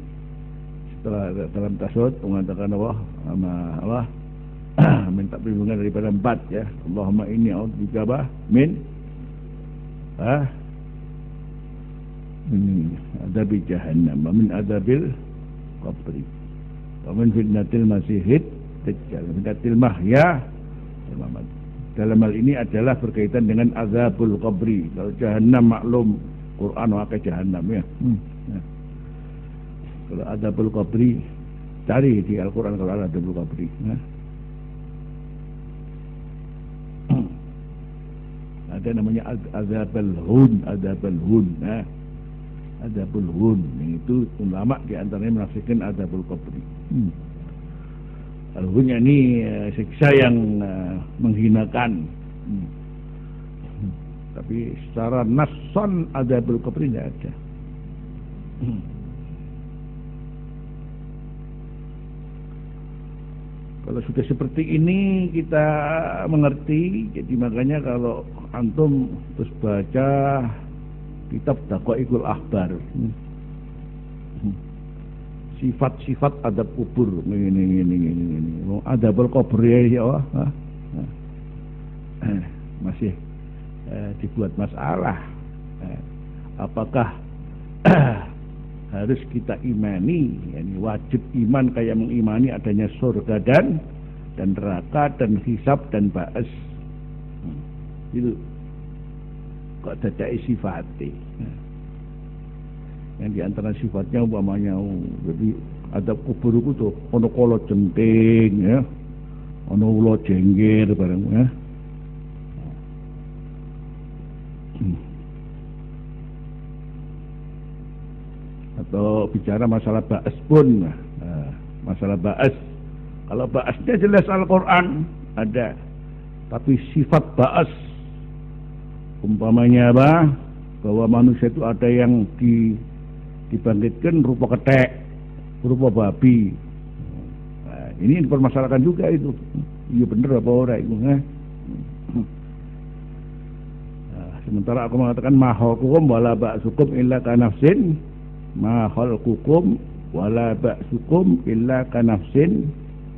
[SPEAKER 1] setelah dalam tasawuf mengatakan Allah minta perlindungan daripada 4 ya. Allahumma inni a'udzubika min adabi jahannam wa min adabil qabri wa min fitnatil masihid dajjal, fitnatil mahya wal mamat. Dalam hal ini adalah berkaitan dengan azabul qabri. Kalau jahannam maklum, Quran wakai jahannam ya. Kalau azabul qabri, cari di Al-Quran kalau ada azabul qabri. Ada namanya azabul hun, azabul hun. Azabul hun, itu ulama di antaranya menafsirkan azabul qabri. Al-hun ini siksa yang menghinakan. Tapi secara nasson azabul qabri tidak ada. Kalau sudah seperti ini kita mengerti, jadi makanya kalau antum terus baca kitab Daqaiqul Akhbar, sifat-sifat adab kubur, ini. Adabul kubur ya, masih dibuat masalah. Apakah harus kita imani, yani wajib iman kayak mengimani adanya surga dan neraka dan hisab dan ba'as. Itu kok dadai sifati. Yang diantara sifatnya umpamanya, jadi adab kubur itu tuh ono kolo jenting ya, ono ulo jengger bareng ya. Atau bicara masalah ba'as pun, masalah ba'as, kalau ba'asnya jelas Al-Quran ada, tapi sifat ba'as umpamanya apa, bahwa manusia itu ada yang dibangkitkan rupa ketek, rupa babi. Ini dipermasalahkan juga itu, iya bener apa orang itu. Sementara aku mengatakan mahakukum wala ba'sukum illa kanafsin, ma khalqukum wala ba'sukum illa kanafsin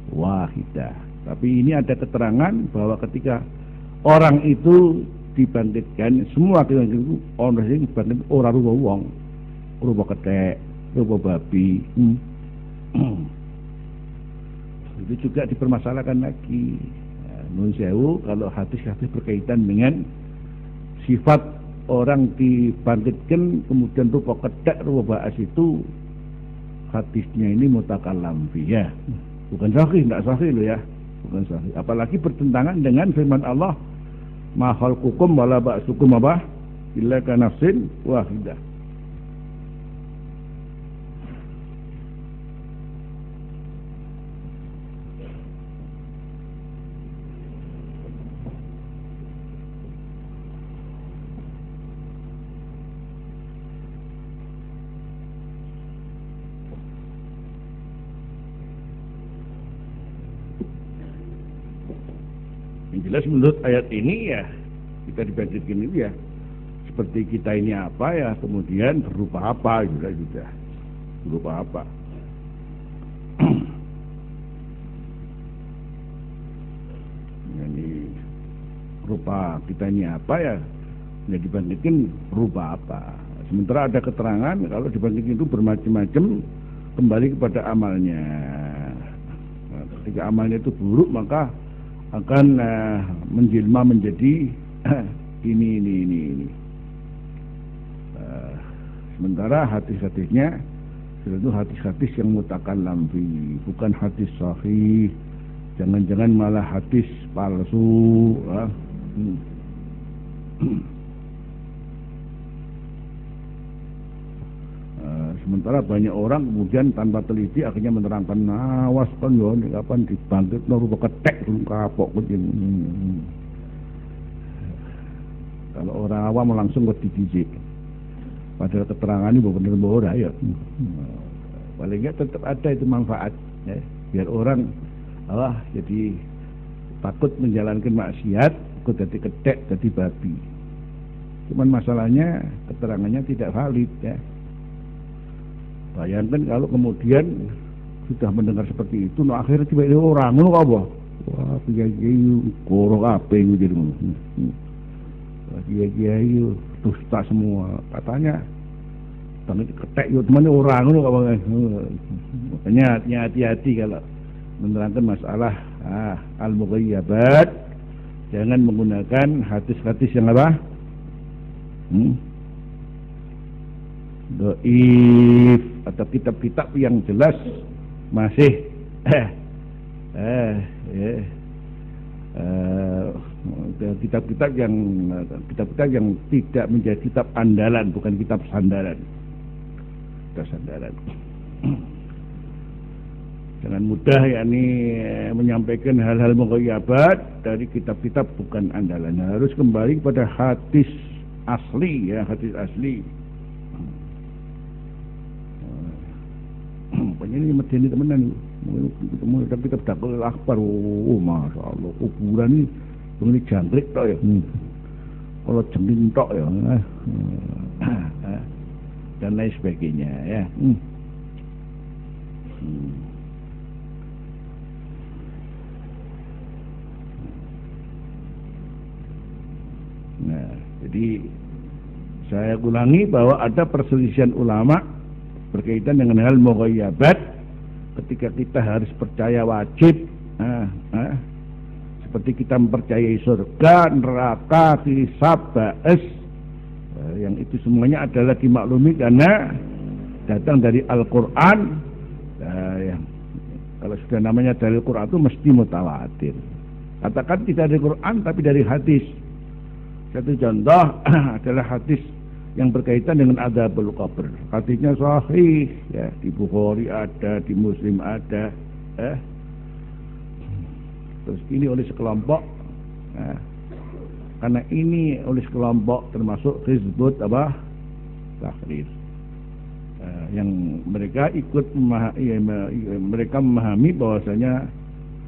[SPEAKER 1] wahidah. Tapi ini ada keterangan bahwa ketika orang itu dibangkitkan, semua kita itu orang sing dibangkit ora rupa wong, rupa ketek, rupa babi. Itu juga dipermasalahkan lagi. Nun sewu, kalau hadis-hadis berkaitan dengan sifat orang dibangkitkan kemudian rupa ketek, rupa ba'as, itu hadisnya ini mutakallam ya, bukan sahih, tidak sahih loh ya, bukan sahih. Apalagi bertentangan dengan firman Allah, ma khalqukum wala ba'sukum apa illa kanafsin wahidah. jelas menurut ayat ini ya kita dibangkitkan itu ya seperti kita ini apa ya, kemudian berupa apa juga berupa apa. Jadi rupa kita ini apa ya, dibangkitkan berupa apa. Sementara ada keterangan kalau dibangkitkan itu bermacam-macam kembali kepada amalnya. Nah, ketika amalnya itu buruk maka akan menjelma menjadi ini. Sementara hadis-hadisnya itu hadis-hadis yang mutakallam fi, bukan hadis sahih. Jangan-jangan malah hadis palsu. Sementara banyak orang kemudian tanpa teliti akhirnya menerangkan awas kan ya ini kapan dibangkit rupa ketek kapok kalau orang awam langsung ke dijik padahal keterangan ini benar-benar ora ya. Paling enggak tetap ada itu manfaat ya. Biar orang jadi takut menjalankan maksiat, takut jadi ketek, jadi babi. Cuman masalahnya keterangannya tidak valid ya. Bayangkan kalau kemudian sudah mendengar seperti itu, akhirnya tiba-tiba orang ngono apa? Wah, kiai koro kabeh jadi ngono. Kiai dusta semua. Katanya bang ketek yo teman orang ngono kok. Makanya hati-hati kalau menerangkan masalah al-mughayyabat, jangan menggunakan hadis-hadis yang apa? Dhaif atau kitab-kitab yang jelas masih kitab-kitab yang tidak menjadi kitab andalan, bukan kitab sandaran. Jangan mudah yakni menyampaikan hal-hal mughayyabat dari kitab-kitab bukan andalan. Harus kembali kepada hadis asli ya, hadis asli. Ini medeni temenan ketemu kitab Dakul Akbar. Masya Allah, kuburan ini jangkrik tok ya. Kalau jengking tok ya. Dan lain sebagainya ya. Nah, jadi saya ulangi bahwa ada perselisihan ulama berkaitan dengan hal mughayyabat. Ketika kita harus percaya wajib seperti kita mempercayai surga, neraka, hisab, ba'as, yang itu semuanya adalah dimaklumi karena datang dari Al-Quran. Kalau sudah namanya dari Al-Quran itu mesti mutawatir. Katakan tidak dari Quran tapi dari hadis. Satu contoh adalah hadis yang berkaitan dengan adzabul qabr. Hadisnya sahih ya, di Bukhari ada, di Muslim ada. Terus ini oleh sekelompok karena ini oleh sekelompok termasuk Hizbut Tahrir yang mereka ikut mereka memahami bahwasanya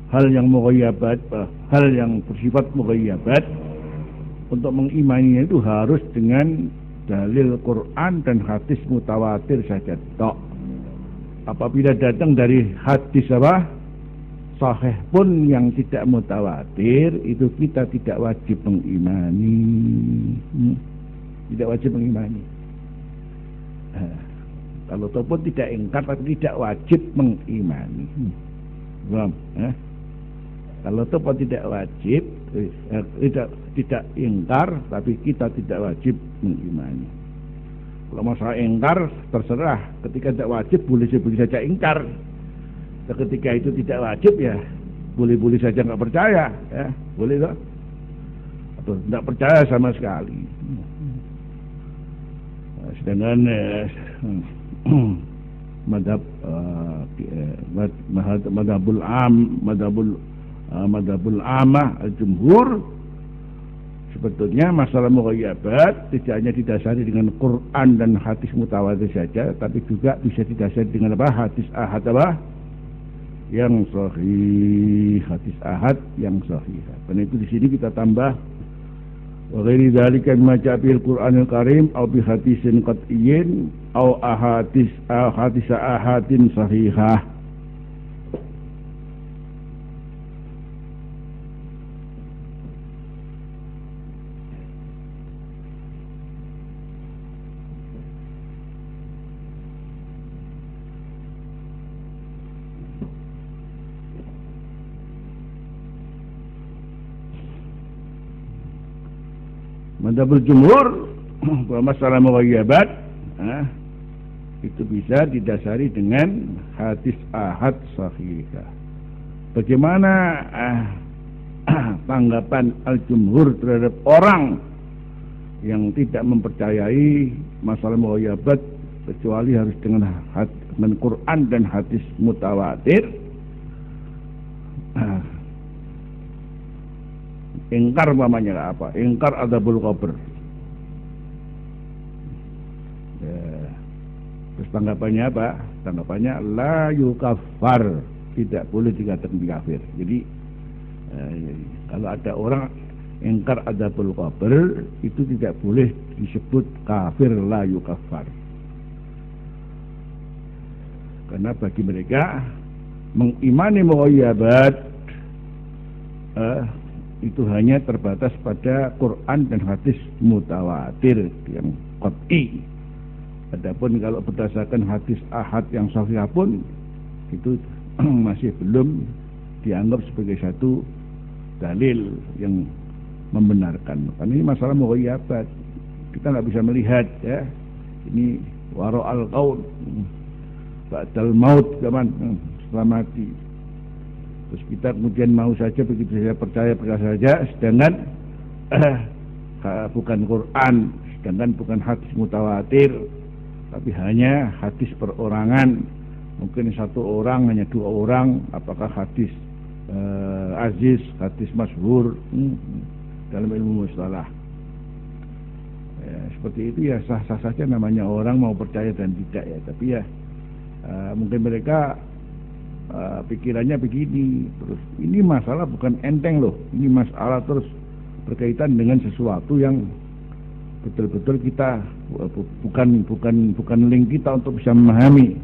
[SPEAKER 1] hal yang mughayyabat, hal yang bersifat mughayyabat untuk mengimaninya itu harus dengan dalil Quran dan hadis mutawatir saja tok. Apabila datang dari hadis sahih pun yang tidak mutawatir, itu kita tidak wajib mengimani. Tidak wajib mengimani. Kalau ataupun tidak ingkar tapi tidak wajib mengimani. Paham? Kalau ataupun tidak wajib, tidak ingkar tapi kita tidak wajib mengimani. Kalau masalah ingkar terserah, ketika tidak wajib boleh saja ingkar. Ketika itu tidak wajib ya boleh saja nggak percaya ya, boleh tak? Atau tidak percaya sama sekali. Sedangkan madhabul amah al-jumhur, sebetulnya masalah mughayyabat tidak hanya didasari dengan Quran dan hadis mutawatir saja, tapi juga bisa didasari dengan hadis ahad yang sahih, hadis ahad yang sahih. Karena itu di sini kita tambah wa ghairi dzalika mimma ja'a bil Qur'anil Karim aw bi hadisin qat'iyyin aw ahadis ahadin sahihah. Madzhabul jumhur bahwa masalah mughayyabat itu bisa didasari dengan hadis ahad sahihah. Bagaimana tanggapan al-jumhur terhadap orang yang tidak mempercayai masalah mughayyabat kecuali harus dengan Quran dan hadis mutawatir? Ingkar namanya apa? Ingkar adzabul qabr. Ya. Terus tanggapannya apa? Tanggapannya la yukaffar, tidak boleh dikatakan kafir. Jadi kalau ada orang ingkar adzabul qabr itu tidak boleh disebut kafir, la yukaffar. Karena bagi mereka mengimani mughayyabat itu hanya terbatas pada Quran dan hadis mutawatir yang qat'i. Adapun kalau berdasarkan hadis ahad yang sahih pun itu masih belum dianggap sebagai satu dalil yang membenarkan. Karena ini masalah mughayyabat. Kita nggak bisa melihat ya. Ini wara'al qaul ba'dal maut zaman setelah mati. Terus kita kemudian mau saja begitu saja percaya saja, sedangkan bukan Quran, sedangkan bukan hadis mutawatir, tapi hanya hadis perorangan. Mungkin satu orang, hanya dua orang, apakah hadis aziz, hadis masyhur dalam ilmu mustalah. Ya, seperti itu ya sah-sah saja namanya orang mau percaya dan tidak ya. Tapi ya mungkin mereka pikirannya begini terus. Ini masalah bukan enteng loh. Ini masalah terus berkaitan dengan sesuatu yang betul-betul kita bukan link kita untuk bisa memahami.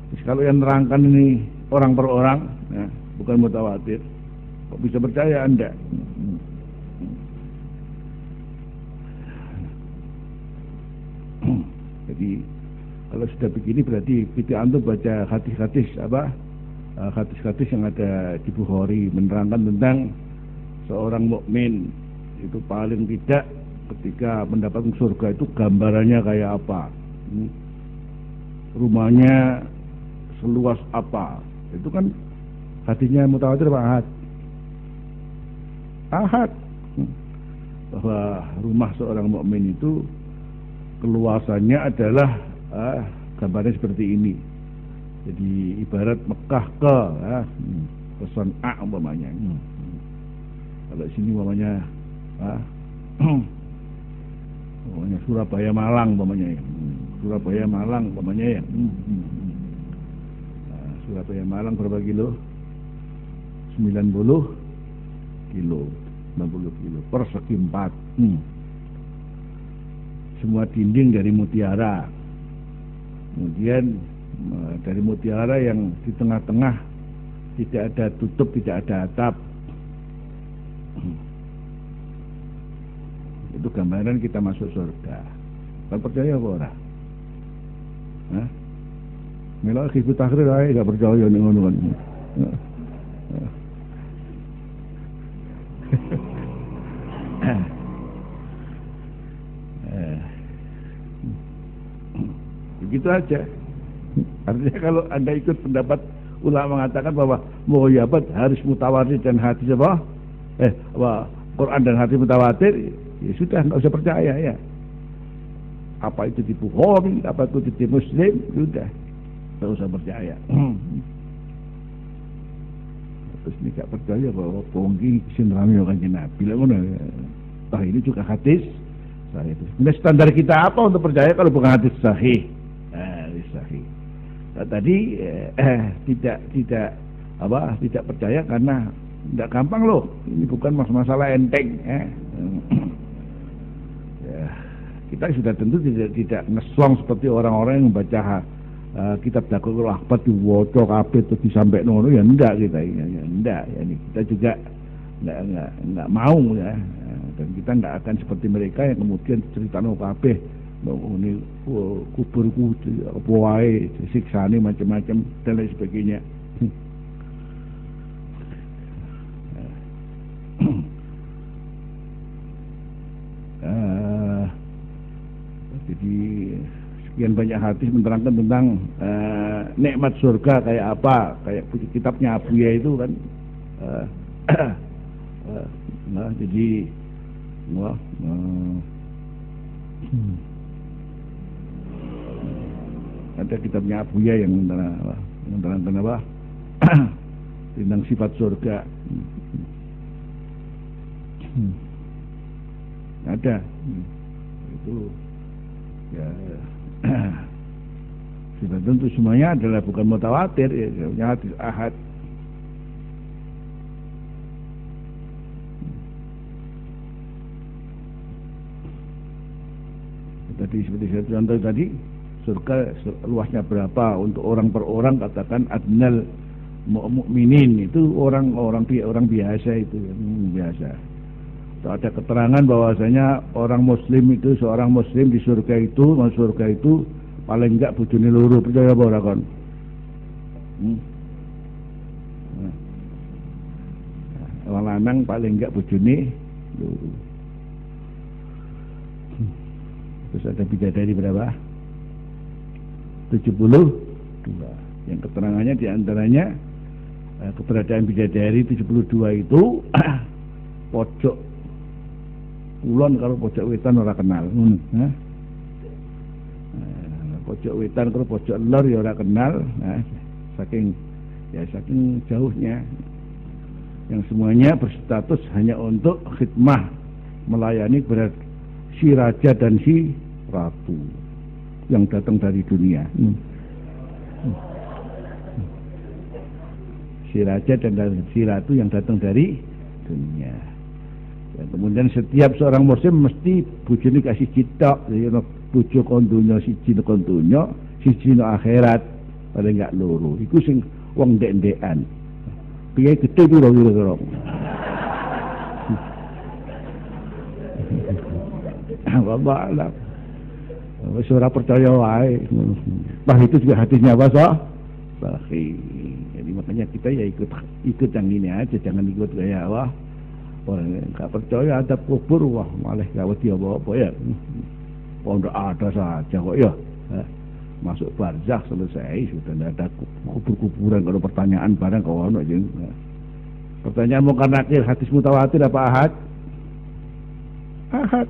[SPEAKER 1] Terus kalau yang nerangkan ini orang per orang, ya, bukan mutawatir, kok bisa percaya Anda? Jadi kalau sudah begini berarti kita antum baca hadis-hadis hadis-hadis yang ada di Bukhari menerangkan tentang seorang mukmin itu paling tidak ketika mendapatkan surga itu gambarannya kayak apa, rumahnya seluas apa. Itu kan hadisnya mutawatir apa ahad? Ahad. Bahwa rumah seorang mukmin itu keluasannya adalah gambarnya seperti ini. Jadi ibarat Mekah ke Son'a umpamanya. Kalau sini umpamanya Surabaya Malang umpamanya. Surabaya Malang umpamanya ya. Surabaya Malang berapa kilo? 90 kilo, 90 kilo persegi 4. Semua dinding dari mutiara. Kemudian dari mutiara yang di tengah-tengah tidak ada tutup, tidak ada atap. Itu gambaran kita masuk surga. Kau percaya apa ora? Hah? Mila Hizbut Tahrir ae gak percaya ning ngono kan. Begitu aja. Artinya kalau Anda ikut pendapat ulama mengatakan bahwa mughayyabat harus mutawatir dan hadis Quran dan hadis mutawatir, ya sudah nggak usah percaya ya. Apa itu di Bukhari, apa itu di Muslim, sudah nggak usah percaya. Terus ini nggak percaya bahwa pongki sinrami kanjeng Nabi lah ngono. Toh ini juga hadis sahih. Nah, standar kita apa untuk percaya kalau bukan hadis sahih? Hadis sahih. Nah, tadi tidak tidak percaya karena tidak gampang loh. Ini bukan masalah enteng. Ya, kita sudah tentu tidak ngeslong seperti orang-orang yang membaca kitab Dakwahul Ahbab diwaca kabeh terus disampai ngono ya enggak kita ya enggak ya kita juga enggak mau ya, dan kita enggak akan seperti mereka yang kemudian ceritano kabeh ini kuburku apa wae siksane macam-macam dan lain sebagainya. Jadi sekian banyak hadis menerangkan tentang nikmat surga kayak apa, kayak kitabnya Abuya itu kan. Jadi ada kitabnya Abuya yang menerangkan apa tentang sifat surga. Ada itu ya. Sudah tentu semuanya adalah bukan mutawatir ya, hadis ahad. Tadi seperti saya contoh tadi, surga luasnya berapa untuk orang per orang, katakan adnal mukminin itu orang biasa itu biasa. Atau ada keterangan bahwasanya orang muslim itu, seorang muslim di surga itu, masuk surga itu paling enggak bojone loro, percaya apa ora kon? Wong lanang paling enggak bojone loro. Terus ada bidadari berapa? 72. Yang keterangannya diantaranya keberadaan bidadari 72 itu pojok kulon kalau pojok wetan ora kenal. Pojok wetan kalau pojok lor ya ora kenal. Saking jauhnya, yang semuanya berstatus hanya untuk khidmah, melayani berat si raja dan si ratu yang datang dari dunia. Si raja dan si ratu yang datang dari dunia. Dan kemudian setiap seorang muslim mesti bojone kasih cita, ya bojo kondonya siji kondonya, siji akhirat, paling enggak loro. Iku sing wong ndek-ndekan. Piye gede ku lho kira-kira. Wallah alam. Wis ora percaya wae. Bah itu juga hadisnya apa so? Sahih. Jadi makanya kita ya ikut yang ini aja, jangan ikut gaya wah. Orang enggak percaya ada kubur, wah malah gak wedi apa-apa ya. Pondok ada saja kok ya. Masuk barzakh selesai, sudah tidak ada kubur-kuburan. Kalau pertanyaan barang kau ono aja. Pertanyaan mau karena akhir hadis mutawatir apa ahad? Ahad.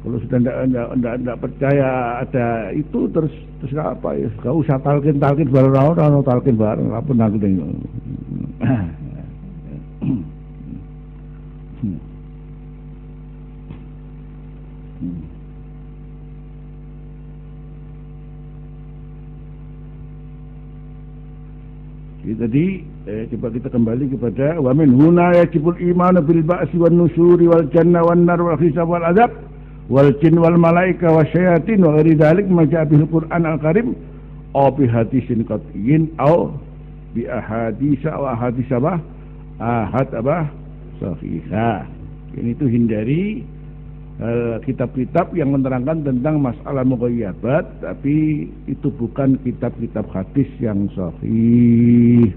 [SPEAKER 1] Kalau sudah tidak percaya ada itu terus apa ya? Kau usah talkin bareng talkin bareng apa nanti dengan. Jadi coba kita kembali kepada wa min huna yajibul iman bil ba'si wan nusyuri wal jannah wan nar wal hisab wal azab wal jin wal malaika wasyayatin wa ghairi dzalik ma ja'a bil Qur'an al Karim aw bi hadisin qat'iyyin aw bi ahadits wa ahadits ahad sahihah. Ini tuh hindari kitab-kitab yang menerangkan tentang masalah mughayyabat, tapi itu bukan kitab-kitab hadis yang sahih,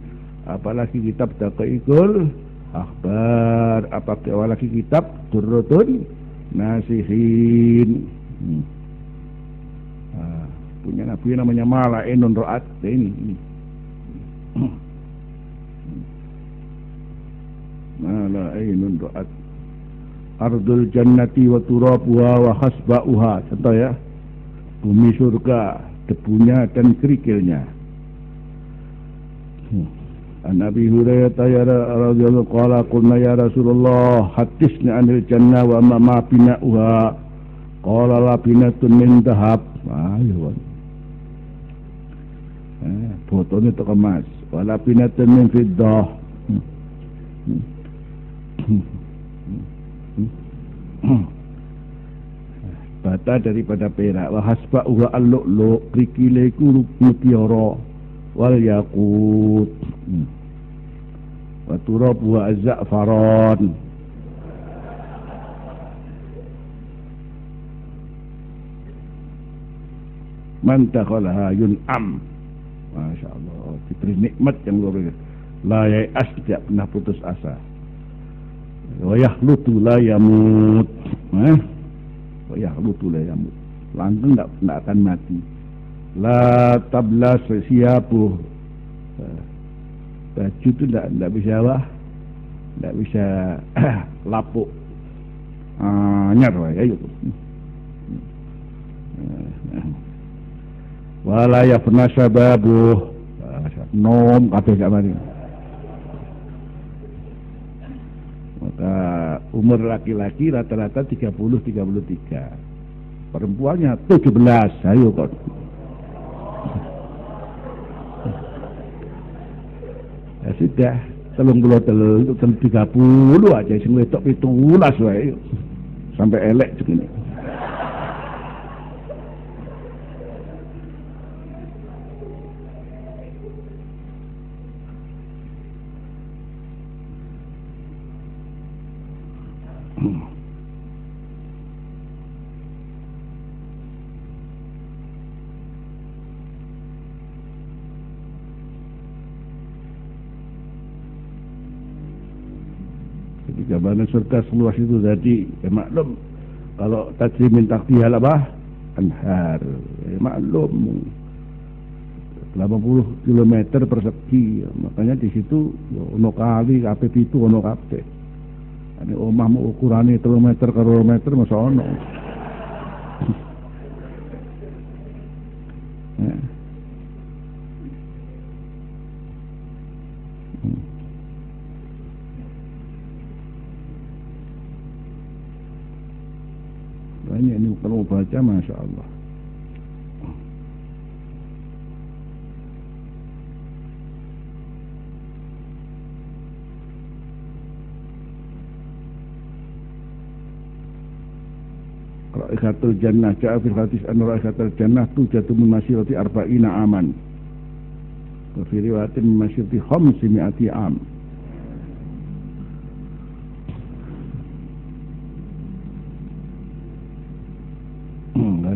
[SPEAKER 1] apalagi kitab Dakwahul Ahbar, apalagi kitab Durratun Nasihin. Punya nabi namanya Mala'inun Ra'at ini. Mala'inun Ra'at Ardul jannati wa turabuha wa hasba'uha. Contoh ya, bumi surga, debunya dan kerikilnya. Nabi Hurairah radhiyallahu qala qulna ya Rasulullah hadisna anil jannah wa ma bina'uha. Qala la binatun min dhahab. Botolnya itu emas. Wala binatun min fiddah. Bata daripada perak. Wa hasba'u al-lu'lu' krikileku mutiara wal yaqut. Wa turab wa az-za'faran. Man takhalaha yun'am. Masya Allah, diberi nikmat yang luar biasa. La yai'as, tidak pernah putus asa. Wa yakhlutu la yamut. Wa yakhlutu la yamut. Langgeng tidak akan mati. La tabla siapuh. Baju itu tidak bisa tidak bisa lapuk. Anyar ya itu. Wala yafna sababuh. Nom kabeh gak mari. Maka umur laki-laki rata-rata 30-33. Perempuannya 17. Ayo kok. Ya sudah, 30 aja sing wedok 17 wae. Sampai elek segini. Gambaran surga seluas itu tadi ya maklum kalau tajri min tahtiha apa anhar ya maklum 80 km persegi makanya di situ ono kali kabeh pitu ono kabeh ane omahmu ukurane 3 meter karo 2 meter masa ono ya. Banyak ini kalau baca Masya Allah. Ra'ihatul jannah ja'a fil hadis an ra'ihatul jannah tujatu min masirati arba'ina aman. Wa fi riwayatin min masirati 500 am.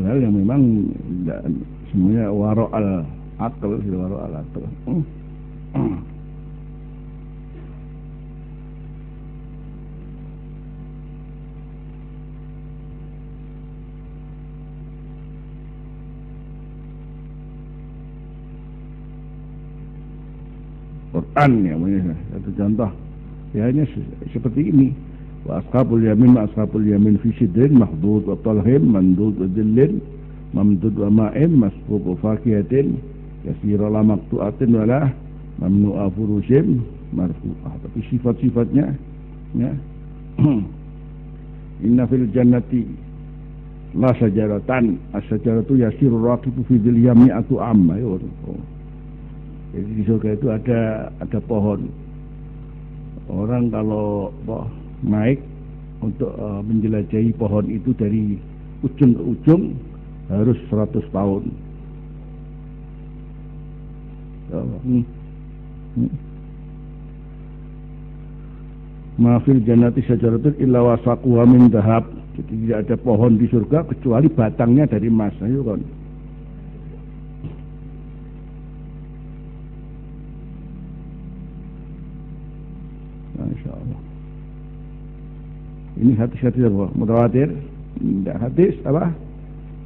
[SPEAKER 1] Hal yang memang semuanya waro al akal, waro al akal. Quran ya, satu contoh. Ya hanya seperti ini. Wa ashabul yamin ma ashabul yamin fi sidrin mahdud wa talhim mandud wa dhillin mamdud wa ma'in masbub wa fakihatin yasira la maqtu'atin wala mamnu'a furushim marfu'ah. Tapi sifat-sifatnya ya inna fil jannati la sajaratan as-sajaratu yasiru raqibu fi dhil yami'atu amma. Jadi di surga itu ada pohon. Orang kalau naik untuk menjelajahi pohon itu dari ujung ke ujung harus 100 tahun. Mafil jannati syajaratun illa wasaquha min dhahab. Jadi tidak ada pohon di surga kecuali batangnya dari emas. Ayo kan. Masya Allah. Ini hadis-hadis apa? Mutawatir? Tidak hadis apa?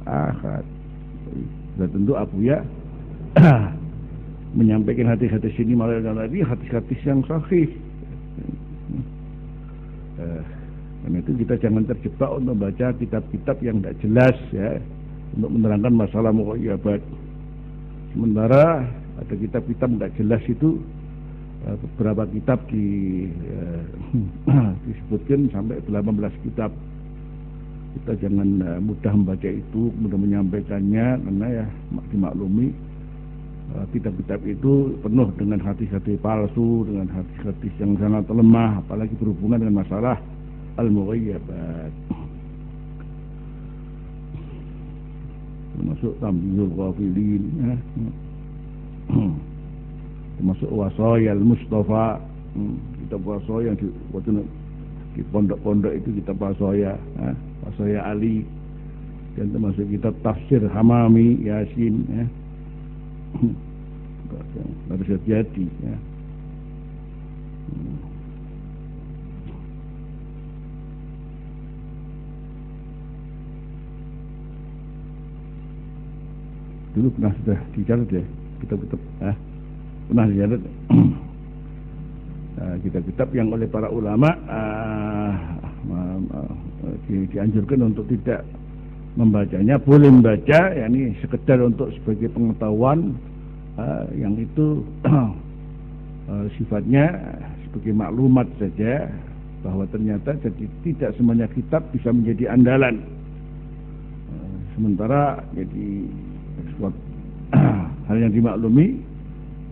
[SPEAKER 1] Ahad. Sudah tentu Abu ya menyampaikan hadis-hadis ini malah lagi hadis-hadis yang sahih. Karena itu kita jangan terjebak untuk membaca kitab-kitab yang tidak jelas ya, untuk menerangkan masalah mughayyabat. Sementara ada kitab-kitab tidak jelas itu beberapa kitab disebutkan sampai 18 kitab. Kita jangan mudah membaca itu, mudah menyampaikannya karena ya dimaklumi kitab-kitab itu penuh dengan hadis-hadis palsu, dengan hadis-hadis yang sangat lemah, apalagi berhubungan dengan masalah al-mughayyabat, termasuk tamyizul ghafilin, ya. Termasuk wasaya al-Mustafa, kitab wasaya yang di pondok-pondok itu kitab wasaya, wasaya Ali, dan termasuk kitab tafsir Hamami Yasin, ya. Harus hati-hati, ya. Dulu pernah sudah dicatat ya kitab-kitab, pernah dicatat kitab-kitab yang oleh para ulama dianjurkan untuk tidak membacanya, boleh membaca, yakni sekedar untuk sebagai pengetahuan, yang itu sifatnya sebagai maklumat saja, bahwa ternyata jadi tidak semuanya kitab bisa menjadi andalan. Sementara jadi hal yang dimaklumi,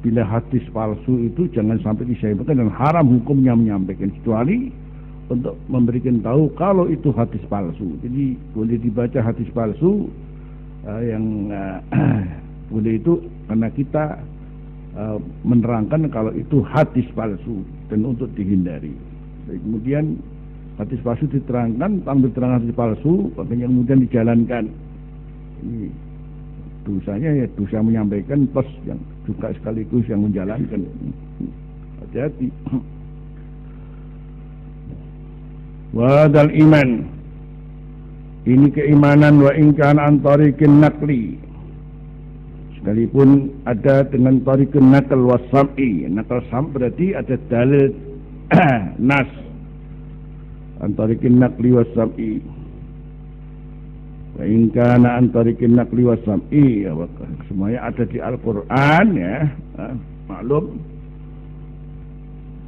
[SPEAKER 1] bila hadis palsu itu jangan sampai disampaikan, dan haram hukumnya menyampaikan, kecuali untuk memberikan tahu kalau itu hadis palsu. Jadi boleh dibaca hadis palsu, yang boleh itu karena kita menerangkan kalau itu hadis palsu dan untuk dihindari. Kemudian hadis palsu diterangkan, tampil terang hadis palsu, makanya kemudian dijalankan. Ini dosanya ya dosa menyampaikan plus yang juga sekaligus yang menjalankan. Hati-hati. Wadal iman, ini keimanan, wa ingkan antarikin nakli, sekalipun ada dengan tarikin nakal wasam'i. Nakal sam berarti ada dalil nas, antarikin nakli wasam'i. Wa ingkan antarikin nakli wasam'i, ya, semuanya ada di Al-Quran, ya, maklum.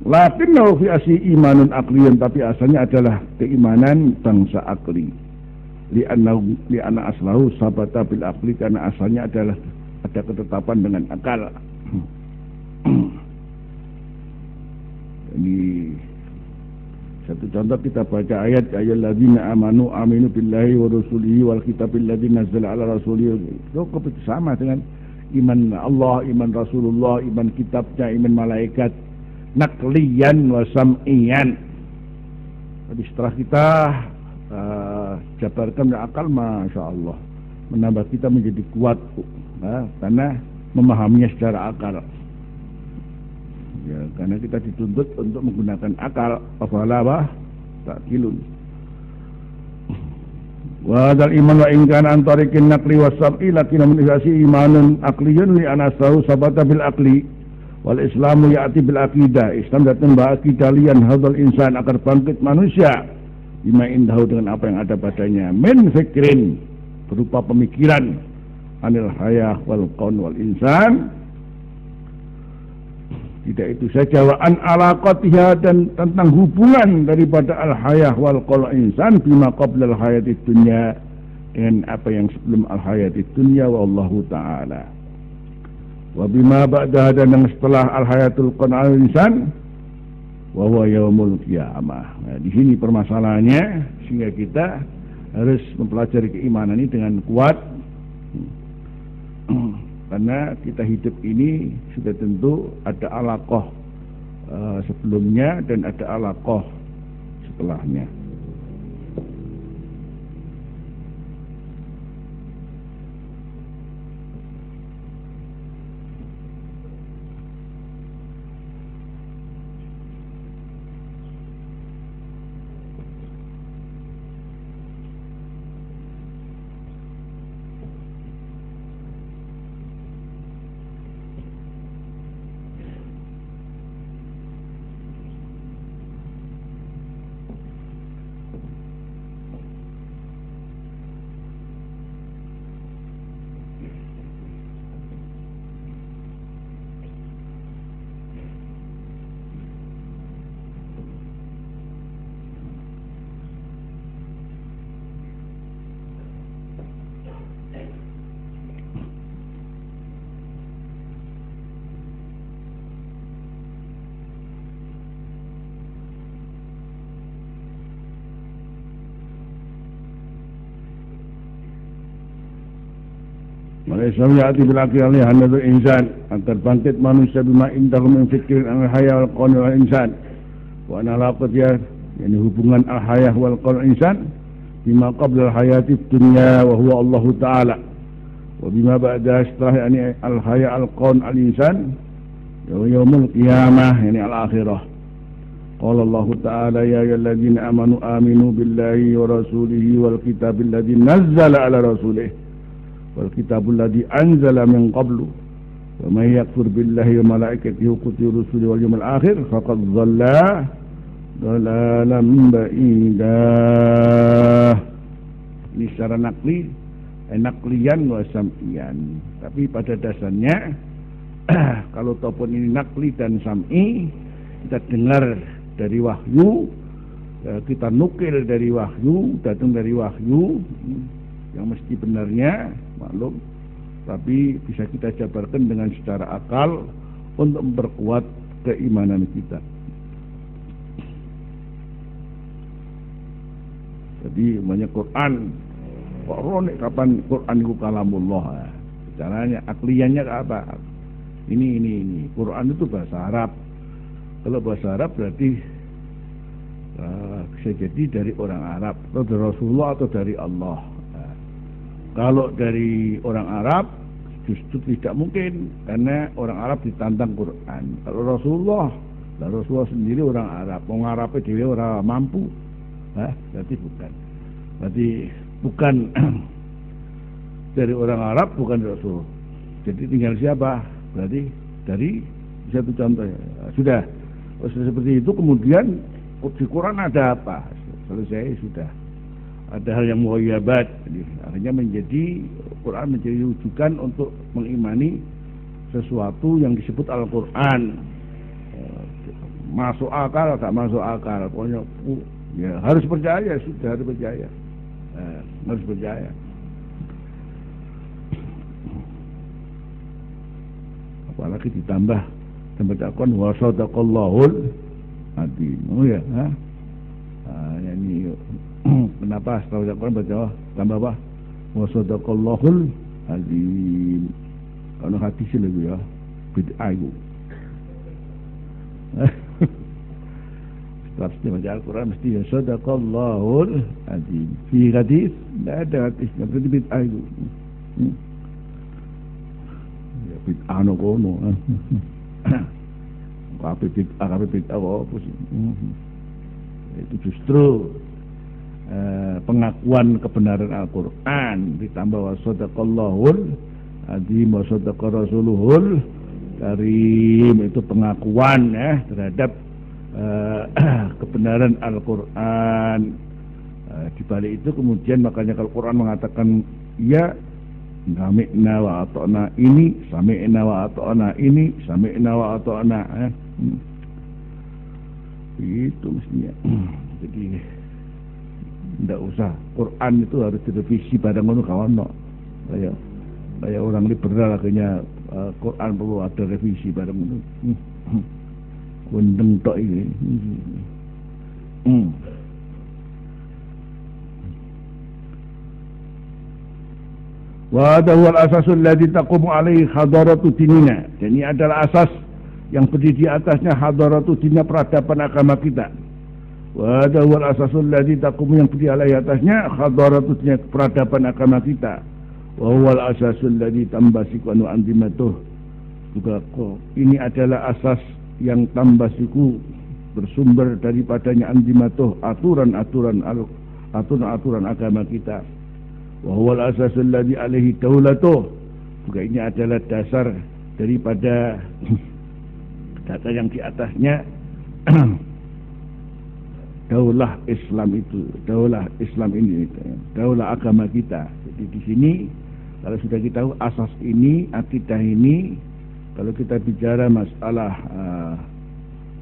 [SPEAKER 1] Lakinnahu fi asli imanun akliyun, tapi asalnya adalah keimanan bangsa akli. Li'anna aslahu sabata bil akli, karena asalnya adalah ada ketetapan dengan akal. Ini satu contoh, kita baca ayat ayyuhalladzina amanu aminu billahi wa rasulihi wal kitabil ladzi nazzala ala rasulihi. Cukup sama dengan iman Allah, iman Rasulullah, iman kitabnya, iman malaikat. Nakliyan wa sam'iyan. Jadi setelah kita jabarkan akal, masya Allah, menambah kita menjadi kuat, karena memahaminya secara akal. Ya, karena kita dituntut untuk menggunakan akal. Afala ta'qilun. Wa hadzal iman wa in kana an tariqin naqli was sam'i, lakin min isasi imanun aqliyun li anasahu sabata bil aqli. Wal Islamu ya'ti bil aqidah. Islam datang bahwa akidah lian hadzal insan, agar bangkit manusia bima indahu, dengan apa yang ada padanya, min fikrin, berupa pemikiran, anil hayah wal qaun wal insan. Tidak itu saja, wa an alaqatiha, dan tentang hubungan daripada al hayah wal qaun wal insan bima qabla al hayatid dunya, dengan apa yang sebelum al hayatid dunya, wallahu ta'ala. Wa bima ba'daha, dan yang setelah al-hayatul qan'al insan, wa huwa yaumul qiyamah. Nah, di sini permasalahannya, sehingga kita harus mempelajari keimanan ini dengan kuat. Karena kita hidup ini sudah tentu ada alaqah sebelumnya dan ada alaqah setelahnya. Malaysia ya'ti bil aqli hanadul insan, akan bangkit manusia bima indahum min fikrin al-haya wal qawl wal insan. Wa ana laqad yani hubungan al-hayah wal qawl insan bima qabla al-hayati dunya wa huwa Allah Ta'ala. Wa bima ba'da setelah yani al-haya al-qawl al-insan yaumul qiyamah yani al-akhirah. Qala Allah Ta'ala ya ayyuhalladzina amanu aminu billahi wa rasulihi wal kitabil ladzi nazzala ala rasulihi wal kitabul ladzi anzala min qablu wa may yakfur billahi wa malaikatihi wa kutubihi rusulihi wal yawmil akhir faqad dhalla dhalalan ba'ida. Ini secara nakli, naklian wa sam'ian. Tapi pada dasarnya kalau ataupun ini nakli dan sam'i, kita dengar dari wahyu, kita nukil dari wahyu, datang dari wahyu yang mesti benarnya maklum, tapi bisa kita jabarkan dengan secara akal untuk memperkuat keimanan kita. Jadi banyak Quran kok ronek kapan Quran itu kalamullah. Caranya akliannya apa? Ini Quran itu bahasa Arab. Kalau bahasa Arab berarti bisa jadi dari orang Arab atau dari Rasulullah atau dari Allah. Kalau dari orang Arab justru tidak mungkin, karena orang Arab ditantang Quran. Kalau Rasulullah sendiri orang Arab, orang Arabnya dia orang mampu, berarti bukan dari orang Arab, bukan Rasul. Jadi tinggal siapa? Berarti dari satu contoh sudah seperti itu. Kemudian di Quran ada apa? Selesai sudah. Ada hal yang mughayyabat, akhirnya menjadi Quran menjadi rujukan untuk mengimani sesuatu yang disebut Al-Quran. Masuk akal, tak masuk akal, pokoknya ya harus percaya, sudah harus percaya, harus percaya. Apalagi ditambah dakwaan wa sadaqallahul adzim. Oh ya, ini kenapa setelah Al-Quran baca tambah apa? Wa sadaqallahul adzim. Kalau hadis lagi ya bid'ah itu. Setelah baca Al-Quran mesti ya sadaqallahul adzim. Fi hadis tidak ada hadisnya, berarti bid'ah itu. Ya bid'ah no kono. Apa bid'ah apa sih? Itu justru pengakuan kebenaran Al-Quran ditambah wa sadaqallahul adzim wa sadaqa rasuluhul karim. Itu pengakuan terhadap kebenaran Al-Quran. Di balik itu kemudian makanya kalau Quran mengatakan ya sami'na wa ata'na ini, sami'na wa ata'na ini, sami'na wa ata'na itu mestinya. Jadi tidak usah Quran itu harus direvisi pada ngono kawan no. Kayak orang liberal akhirnya Quran perlu ada revisi pada ngono. Kundeng tok ini. Wa hadha huwa al-asasul ladzi taqumu alaihi hadaratu dinina. Dan ini adalah asas yang berdiri di atasnya hadaratu dinina, peradaban agama kita. Wa hadha huwa al-asasul ladzi taqumu, yang berdiri alaihi atasnya hadaratu dinina, peradaban agama kita. Wa huwa al-asasul ladzi tambasiku anu andimatuh. Juga ini adalah asas yang tambasiku bersumber daripadanya andimatuh, aturan-aturan agama kita. Wa huwa al-asasul ladzi alaihi daulatuh. Juga ini adalah dasar daripada data yang di atasnya daulah Islam itu, daulah Islam ini, daulah agama kita. Jadi di sini kalau sudah kita tahu asas ini, akidah ini, kalau kita bicara masalah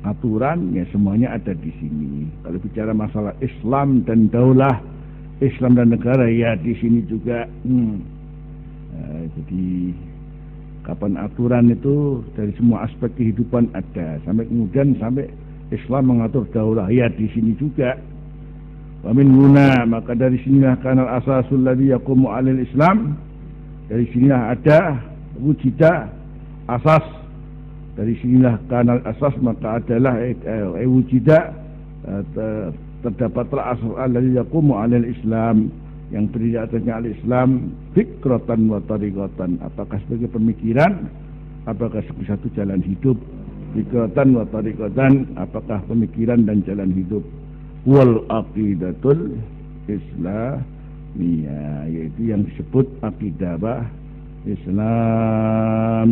[SPEAKER 1] aturan ya semuanya ada di sini. Kalau bicara masalah Islam dan daulah, Islam dan negara ya di sini juga. Jadi kapan aturan itu dari semua aspek kehidupan ada, sampai kemudian sampai Islam mengatur daulah ya di sini juga. Wa min huna, maka dari sinilah kanal asasul ladzi yaqumu 'alal Islam, Dari sinilah ada wujida asas. Dari sinilah kanal asas, maka adalah wujida terdapatlah asas alladzi yaqumu 'alal Islam, yang berdiri atasnya al-Islam, fikratan wa tariqatan, apakah sebagai pemikiran, apakah sebagai satu jalan hidup. Fikratan wa tariqatan, apakah pemikiran dan jalan hidup. Wal aqidatul Islamiyah, yaitu yang disebut akidah Islam.